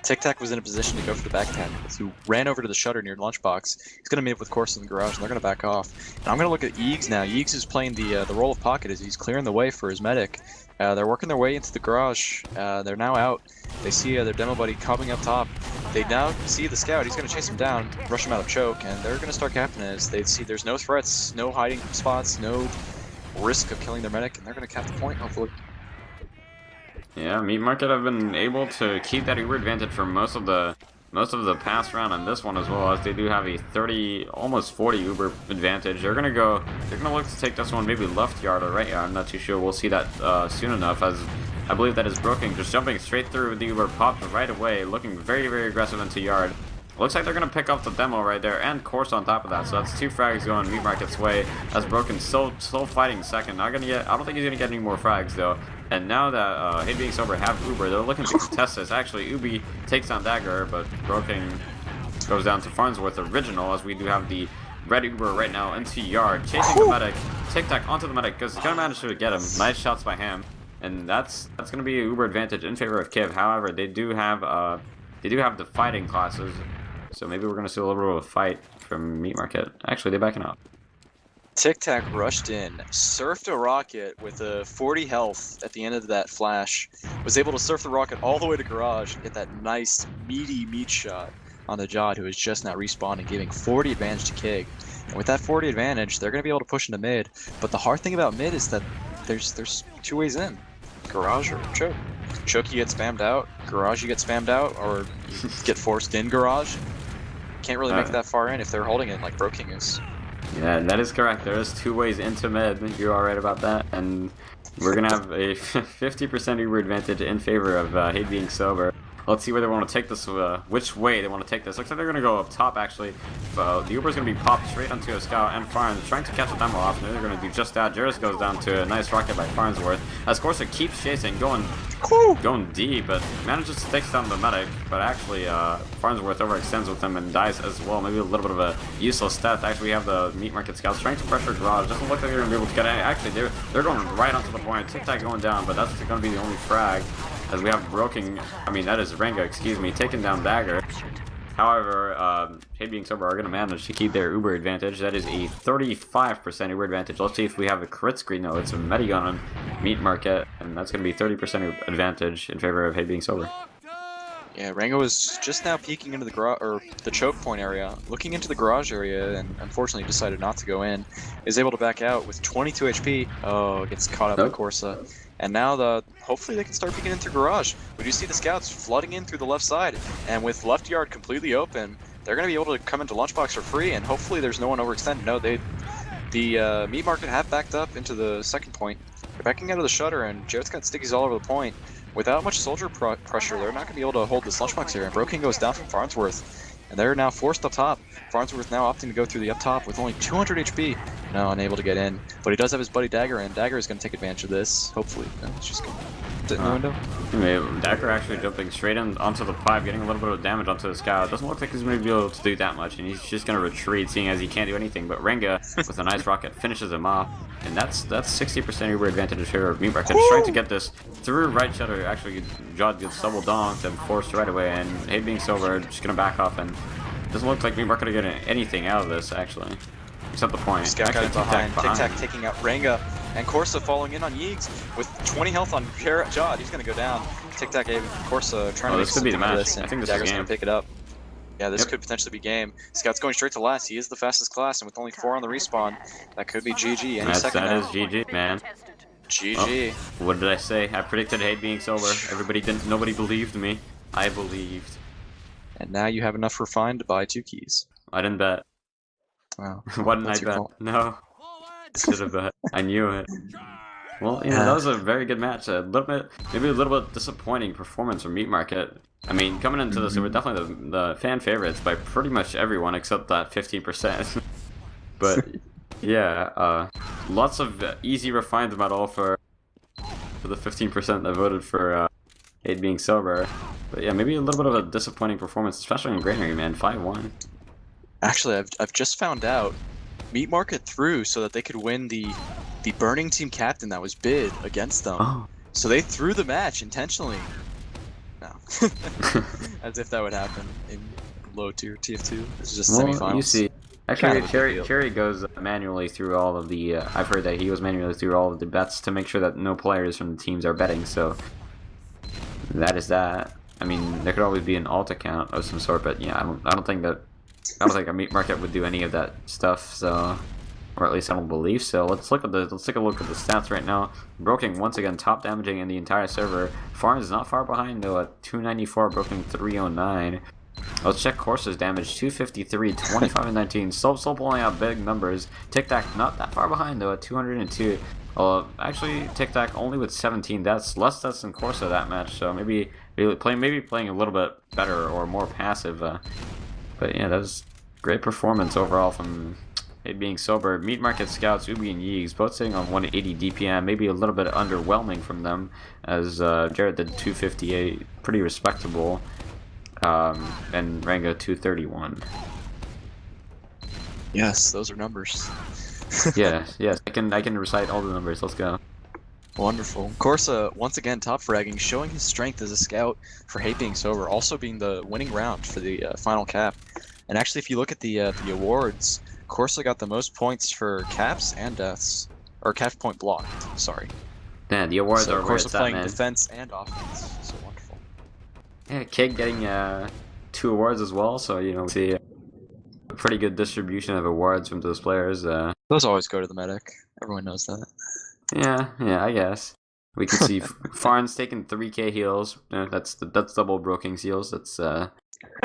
Tic Tac was in a position to go for the back attack, so he ran over to the shutter near lunchbox. He's going to meet up with Corsa in the garage, and they're going to back off. And I'm going to look at Eags now. Eags is playing the role of pocket as he's clearing the way for his medic. They're working their way into the garage. They're now out. They see their demo buddy coming up top. They now see the scout. He's going to chase him down, rush him out of choke, and they're going to start capping it as they see there's no threats, no hiding spots, no risk of killing their medic, and they're going to cap the point, hopefully. Yeah, meat market have been able to keep that Uber advantage for most of the past round on this one as well, as they do have a 30, almost 40 Uber advantage. They're gonna look to take this one maybe left yard or right yard. I'm not too sure. We'll see that soon enough, as I believe that is Broken just jumping straight through the Uber, popped right away, looking very, very aggressive into yard. Looks like they're gonna pick up the demo right there, and Course on top of that. So that's 2 frags going meat market's way. As Broken still fighting second. Not gonna get. I don't think he's gonna get any more frags though. And now that Hate Being Sober have Uber, they're looking to contest this. Actually, Ubi takes down Dagger, but Broken goes down to Farnsworth Original, as we do have the red Uber right now into yard, chasing the medic. Tic Tac onto the medic because he's gonna manage to get him. Nice shots by him, and that's gonna be an Uber advantage in favor of Kiv. However, they do have the fighting classes. So maybe we're going to see a little bit of a fight from meat market. Actually, they're backing up. Tic Tac rushed in, surfed a rocket with a 40 health at the end of that flash, was able to surf the rocket all the way to garage and get that nice meaty meat shot on the Jod, who is just now respawning, giving 40 advantage to Kig. And with that 40 advantage, they're going to be able to push into mid. But the hard thing about mid is that there's 2 ways in. Garage or choke. Choke, you get spammed out. Garage, you get spammed out. Or you get forced in garage. Can't really make it that far in if they're holding it like Broking is. Yeah, that is correct. There is 2 ways into mid. You are right about that. And we're going to have a 50% Uber advantage in favor of Hate Being Sober. Let's see where they want to take this, which way they want to take this. Looks like they're going to go up top, actually. The Uber's going to be popped straight onto a scout and Farns, trying to catch a demo off. And they're going to do just that. Jairus goes down to a nice rocket by Farnsworth. As Corsa keeps chasing, going deep, but manages to take down the medic. But actually, Farnsworth overextends with him and dies as well. Maybe a little bit of a useless death. Actually, we have the meat market scouts trying to pressure garage. Doesn't look like they're going to be able to get it. Actually, they're going right onto the point. Tic Tac going down, but that's going to be the only frag. As we have that is Renga, excuse me, taking down Dagger. However, Hate Being Sober are going to manage to keep their Uber advantage. That is a 35% Uber advantage. Let's see if we have a crit screen though. It's a Medigun on Meat Market, and that's going to be 30% advantage in favor of Hate Being Sober. Yeah, Rango is just now peeking into the garage, or the choke point area, looking into the garage area, and unfortunately decided not to go in. Is able to back out with 22 HP. Oh, gets caught up by Corsa. And now hopefully they can start peeking into garage. We do see the scouts flooding in through the left side, and with left yard completely open, they're going to be able to come into lunchbox for free, and hopefully there's no one overextended. No, the meat market have backed up into the second point. They're backing out of the shutter, and Jared's got stickies all over the point. Without much soldier pressure, they're not going to be able to hold this lunchbox here, and Broken goes down from Farnsworth, and they're now forced up top. Farnsworth now opting to go through the up top with only 200 HP. No, unable to get in, but he does have his buddy Dagger, and Dagger is going to take advantage of this, hopefully. No, it's just going to sit in the window. Dagger actually jumping straight in onto the pipe, getting a little bit of damage onto the scout. Doesn't look like he's going to be able to do that much, and he's just going to retreat, seeing as he can't do anything. But Renga, with a nice rocket, finishes him off, and that's 60% Uber advantage in favor of Meat Market. Just trying to get this through right shutter. Actually, Jod gets double donked and forced right away, and Hate Being Sober just going to back off, and doesn't look like Meat Market are getting anything out of this, actually. Except the point. Scout got behind. Tic Tac taking out Renga, and Corsa falling in on Yeegs with 20 health on Jod. He's going to go down. Tic Tac gave Corsa trying to make something out of this, and Dagger's going to pick it up. Yeah, this could potentially be game. Scout's going straight to last. He is the fastest class, and with only 4 on the respawn, that could be GG any second now. That is GG, man. GG. Oh, what did I say? I predicted Hate Being Sober. Nobody believed me. I believed. And now you have enough refined to buy 2 keys. I didn't bet. Wow. What didn't I bet? No. Should have bet. I knew it. Well, that was a very good match. Maybe a little bit disappointing performance from Meat Market. I mean, coming into this, they were definitely the fan favorites by pretty much everyone except that 15%. But yeah, lots of easy refined metal for the 15% that voted for Hate being sober. But yeah, maybe a little bit of a disappointing performance, especially in Granary, man. 5-1. Actually, I've just found out Meat Market threw so that they could win the Burning Team captain that was bid against them. Oh. So they threw the match intentionally. No. As if that would happen in low tier TF2. It's just Well, semifinals. you see. Kind Actually, of a big deal. Cherry goes manually through all of the. I've heard that he goes manually through all of the bets to make sure that no players from the teams are betting. So that is that. I mean, there could always be an alt account of some sort, but yeah, I don't think a meat market would do any of that stuff. So, or at least I don't believe so. Let's take a look at the stats right now. Broking once again top damaging in the entire server. Farms is not far behind though at 294, Broking 309. Let's check Corsa's damage, 253, 25 and 19. Still pulling out big numbers. Tic Tac not that far behind though at 202. Actually, Tic Tac only with 17 deaths, less deaths than Corsa that match. So maybe playing a little bit better or more passive. But yeah, that was great performance overall from it being sober. Meat Market Scouts, Ubi and Yeegs, both sitting on 180 DPM. Maybe a little bit underwhelming from them, as Jared did 258, pretty respectable. And Rango 231. Yes, those are numbers. Yes, I can recite all the numbers. Let's go. Wonderful. Corsa, once again, top fragging, showing his strength as a scout for Hate being sober, also being the winning round for the final cap. And actually, if you look at the awards, Corsa got the most points for caps and deaths. Or cap point blocked, sorry. Yeah, the awards So are where Corsa it's at, playing man. defense and offense. So wonderful. Yeah, Kig getting 2 awards as well, so you know, see a pretty good distribution of awards from those players. Those always go to the medic. Everyone knows that. Yeah, I guess. We can see Farns taking 3k heals. That's double Broking's heals. That's I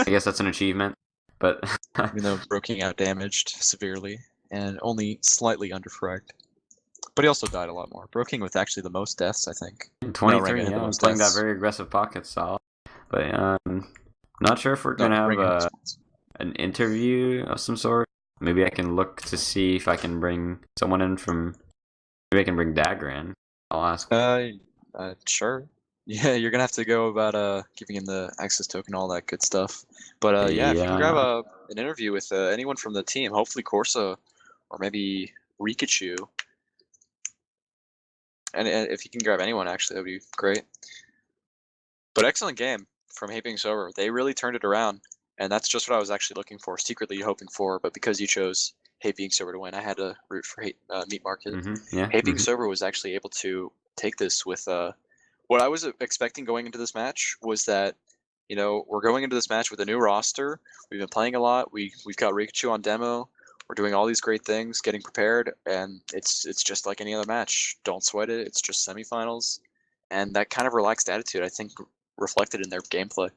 guess that's an achievement. But Even though Broking out damaged severely and only slightly underfragged. But he also died a lot more. Broking with actually the most deaths, I think. 23, Rango had the yeah, most playing that deaths. very aggressive pocket style. But not sure if we're No, gonna have Rango has an interview of some sort. Maybe I can look to see if I can bring someone in from. Maybe I can bring Dagger in. I'll ask. Sure. Yeah, you're gonna have to go about giving him the access token, all that good stuff. But yeah, if you can grab an interview with anyone from the team, hopefully Corsa or maybe Rikachu, and if you can grab anyone, actually, that'd be great. But excellent game from Hate being sober. They really turned it around, and that's just what I was actually looking for, secretly hoping for. But because you chose Hate being sober to win, I had to root for Meat Market. Yeah. Hate being sober was actually able to take this with what I was expecting going into this match was that, you know, we're going into this match with a new roster. We've been playing a lot. We've got Rikachu on demo. We're doing all these great things, getting prepared, and it's just like any other match. Don't sweat it. It's just semifinals, and that kind of relaxed attitude, I think, reflected in their gameplay.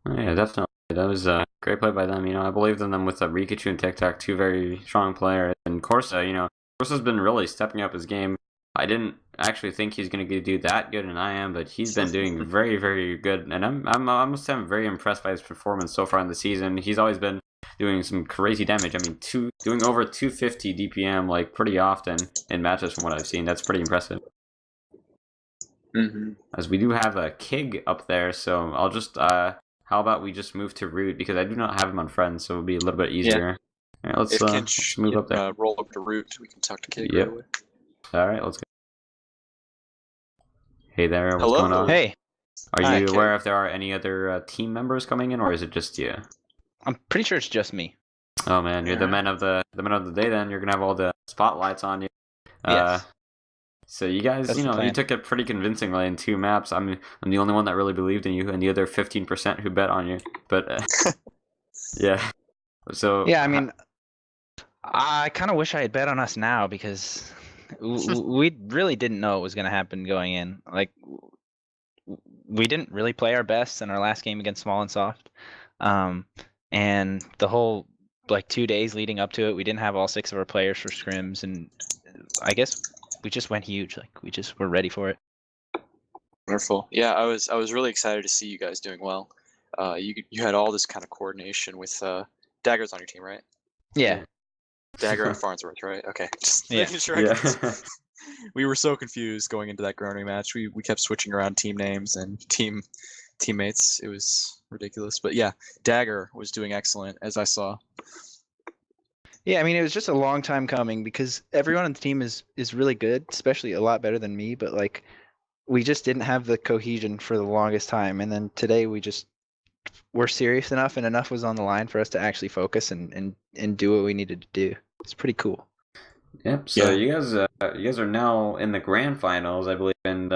Oh, yeah, definitely. That was a great play by them. You know, I believed in them with Rikachu and Tic Tac, 2 very strong players. And Corsa, you know, Corsa's been really stepping up his game. I didn't actually think he's going to do that good, and I am, but he's been doing very, very good. And I'm very impressed by his performance so far in the season. He's always been doing some crazy damage. I mean, doing over 250 DPM like pretty often in matches from what I've seen. That's pretty impressive. As we do have a Kig up there, so I'll just how about we just move to Root, because I do not have him on friends, so it'll be a little bit easier. Yeah. All right, let's move up there. Roll up to Root, we can talk to Kig Yep. right away. All right, let's go. Hey there, what's Hello. going on? Hey, Are Hi, you Kig. aware if there are any other team members coming in, or is it just you? I'm pretty sure it's just me. Oh man, you're the man of the day. Then you're gonna have all the spotlights on you. Yes. So you guys, That's you the know, you plan. took it pretty convincingly in 2 maps. I'm the only one that really believed in you, and the other 15% who bet on you. But yeah. So Yeah, I mean, I kind of wish I had bet on us now because we really didn't know what was going to happen going in. Like, we didn't really play our best in our last game against Small and Soft. And the whole, 2 days leading up to it, we didn't have all 6 of our players for scrims. And I guess we just went huge. We just were ready for it. Wonderful. Yeah, I was really excited to see you guys doing well. You had all this kind of coordination with Dagger's on your team, right? Yeah. Dagger and Farnsworth, right? Okay, just Yeah. making sure. Yeah. We were so confused going into that grounding match. We kept switching around team names and teammates. It was ridiculous. But yeah, Dagger was doing excellent, as I saw. Yeah, I mean, it was just a long time coming because everyone on the team is really good, especially a lot better than me. But like, we just didn't have the cohesion for the longest time, and then today we're serious enough, and enough was on the line for us to actually focus and do what we needed to do. It's pretty cool. Yep. So Yeah. you guys are now in the grand finals, I believe, and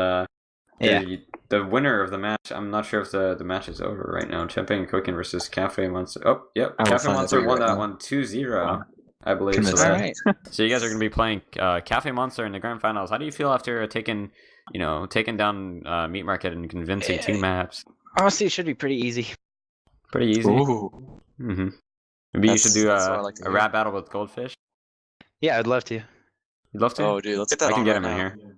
Yeah. the winner of the match. I'm not sure if the match is over right now. Champion Cooking versus Cafe Monster. Oh, yep. I will Cafe find that Monster for you won right that now. one 2-0, Wow. I believe. So, Convincing. All right. so you guys are going to be playing Cafe Monster in the grand finals. How do you feel after taking down Meat Market and convincing two maps? Honestly, it should be pretty easy. Pretty easy. Ooh. Mm-hmm. Maybe you should do That's what I like to a hear. rap battle with Goldfish. Yeah, I'd love to. You'd love to? Oh, dude, let's get that I can on get right him in now. here.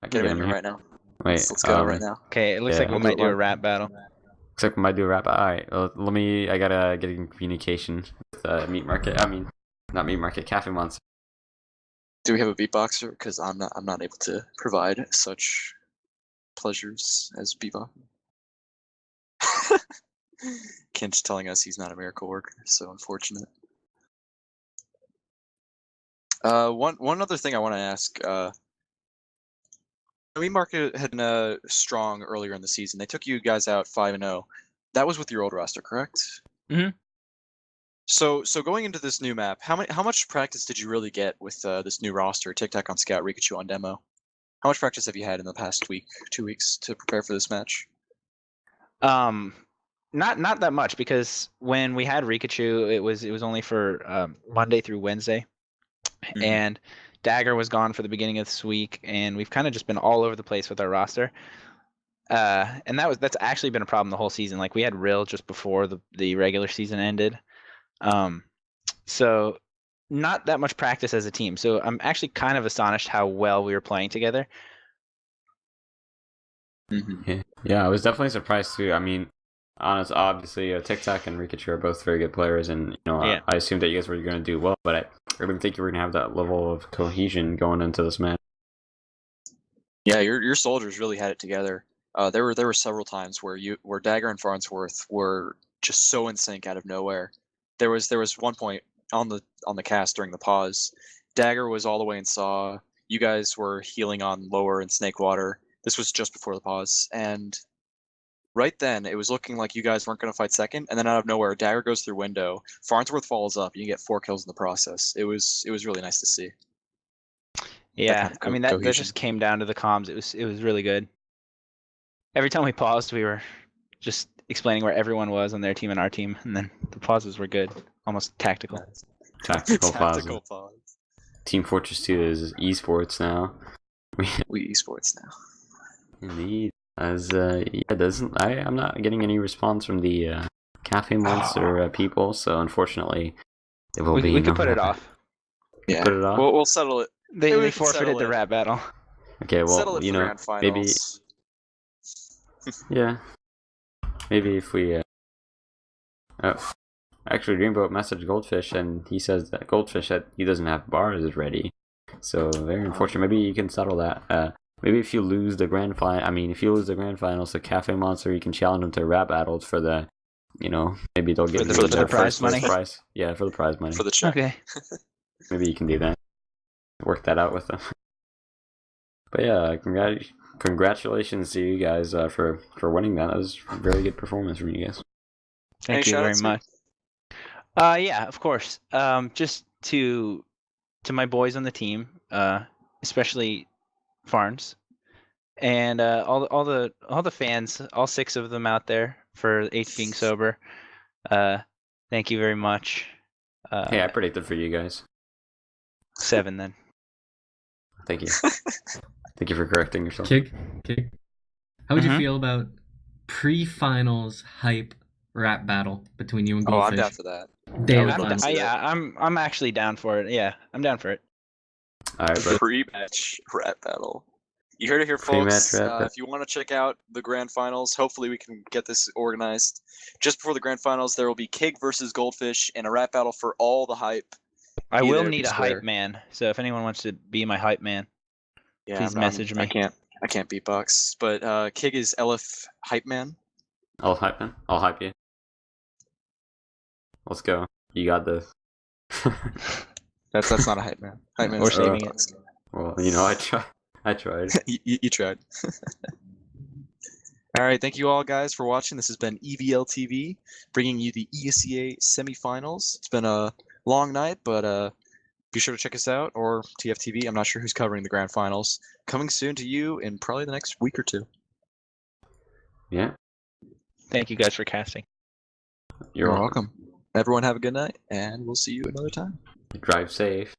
I Get can him get in him here here. right now. Wait, Let's go right now. Okay, it looks Yeah, like we we'll do might it do a live. rap battle. looks like we might do a rap. Alright, I gotta get in communication with Meat Market. I mean, not Meat Market, Cafe Monster. Do we have a beatboxer? Because I'm not able to provide such pleasures as beatboxing. Kent's telling us he's not a miracle worker, so unfortunate. One other thing I want to ask. Meat Market had been strong earlier in the season. They took you guys out 5-0. That was with your old roster, correct? Mhm. So going into this new map, how much practice did you really get with this new roster? Tic Tac on Scout, Rikachu on Demo. How much practice have you had in the past week, 2 weeks to prepare for this match? Not that much because when we had Rikachu, it was only for Monday through Wednesday, and Dagger was gone for the beginning of this week, and we've kind of just been all over the place with our roster. And that's actually been a problem the whole season. Like we had Rill just before the regular season ended. So not that much practice as a team. So I'm actually kind of astonished how well we were playing together. Yeah, I was definitely surprised too. I mean, obviously, Tic Tac and Rikachu are both very good players, and Yeah. I assumed that you guys were going to do well, but I didn't think you were going to have that level of cohesion going into this match. Yeah, your soldiers really had it together. There were several times where Dagger and Farnsworth were just so in sync out of nowhere. There was one point on the cast during the pause. Dagger was all the way in Saw. You guys were healing on Lower and Snake Water. This was just before the pause, and right then it was looking like you guys weren't going to fight second. And then out of nowhere, Dagger goes through window. Farnsworth follows up. You get 4 kills in the process. It was really nice to see. Yeah, kind of I mean that cohesion. just came down to the comms. It was really good. Every time we paused, we were just explaining where everyone was on their team and our team, and then the pauses were good, almost tactical. Tactical Tactical pause. pause. Team Fortress 2 is esports now. We esports now. Indeed. As I'm not getting any response from the Cafe Monster people, so unfortunately, it will be. We could put it off. Yeah, Put it off? We'll settle it. They we can forfeited settle the it. rap battle. Okay, Settle well, it for the grand maybe, finals. yeah, maybe if we. Actually, Dreamboat messaged Goldfish, and he says that Goldfish he doesn't have bars ready, so very unfortunate. Maybe you can settle that. Maybe if you lose the grand finals to Cafe Monster, you can challenge them to rap battles for the, maybe they'll get For the their prize first money? prize. Yeah, for the prize money. For the check. Okay. Maybe you can do that. Work that out with them. But yeah, congratulations to you guys for winning that. That was a very good performance from you guys. Thank Any you very shoutouts, much. Yeah, of course. Just to my boys on the team, especially Farns, and all the fans, all 6 of them out there for 8 being sober. Thank you very much. Hey, I predicted for you guys. 7 then. Thank you. Thank you for correcting yourself. Kig, how would you Mhm. feel about pre-finals hype rap battle between you and Oh, Goldfish? I'm down for that. Daily I'm finals. down. Yeah, I'm actually down for it. Yeah, I'm down for it. All right, but Pre-match rap battle. You heard it here, Pre-match folks. rap battle. If you want to check out the grand finals, hopefully we can get this organized. Just before the grand finals, there will be Kig versus Goldfish and a rap battle for all the hype. I Be will there, need be a square. hype man. So if anyone wants to be my hype man, Yeah, please message me. I can't beatbox, but Kig is LF hype man. I'll hype him. I'll hype you. Let's go. You got this. That's not a hype man. Hype man We're is a saving beatbox. Well, you know, I tried. You tried. All right, thank you all guys for watching. This has been EVL TV, bringing you the ESEA semifinals. It's been a long night, but be sure to check us out, or TFTV. I'm not sure who's covering the grand finals. Coming soon to you in probably the next week or two. Yeah. Thank you guys for casting. You're welcome. Everyone have a good night, and we'll see you another time. Drive safe.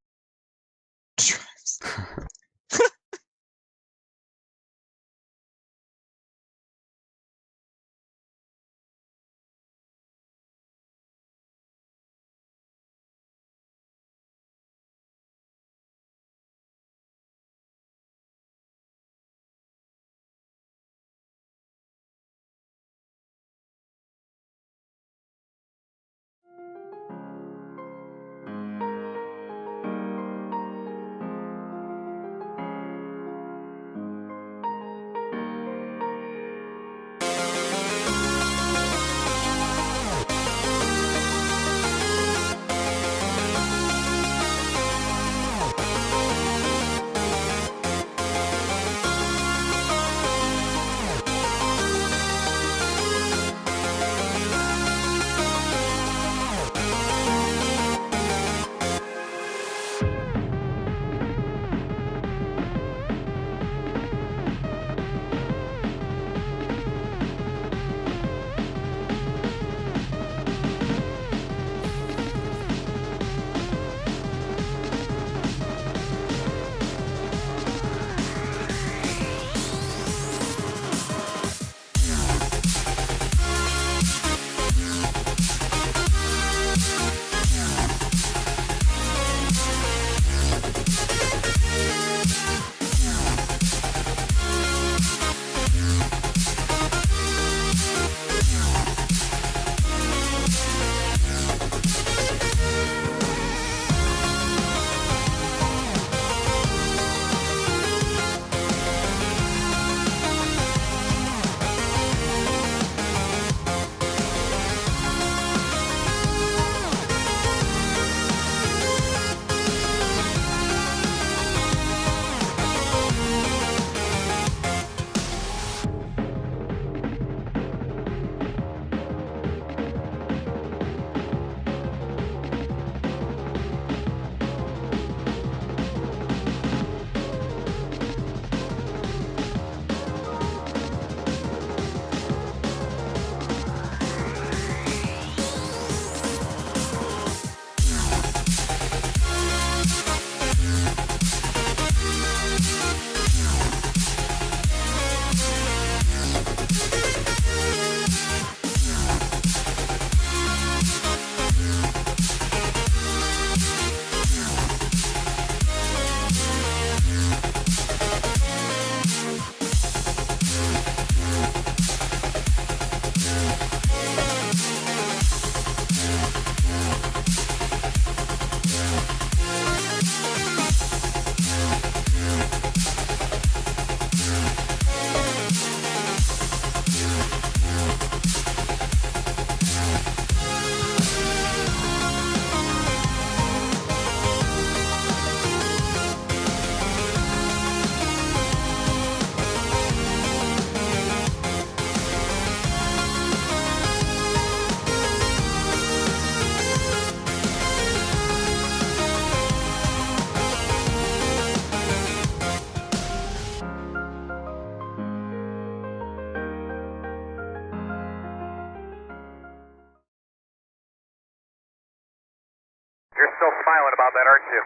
You're still smiling about that, aren't you?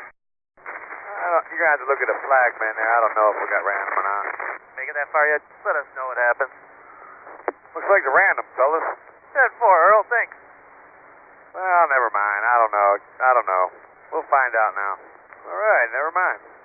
You're going to have to look at the flag, man, there. I don't know if we got random or not. Make it that far yet? Just let us know what happens. Looks like the random, fellas. 10-4, Earl, thanks. Well, never mind. I don't know. We'll find out now. All right, never mind.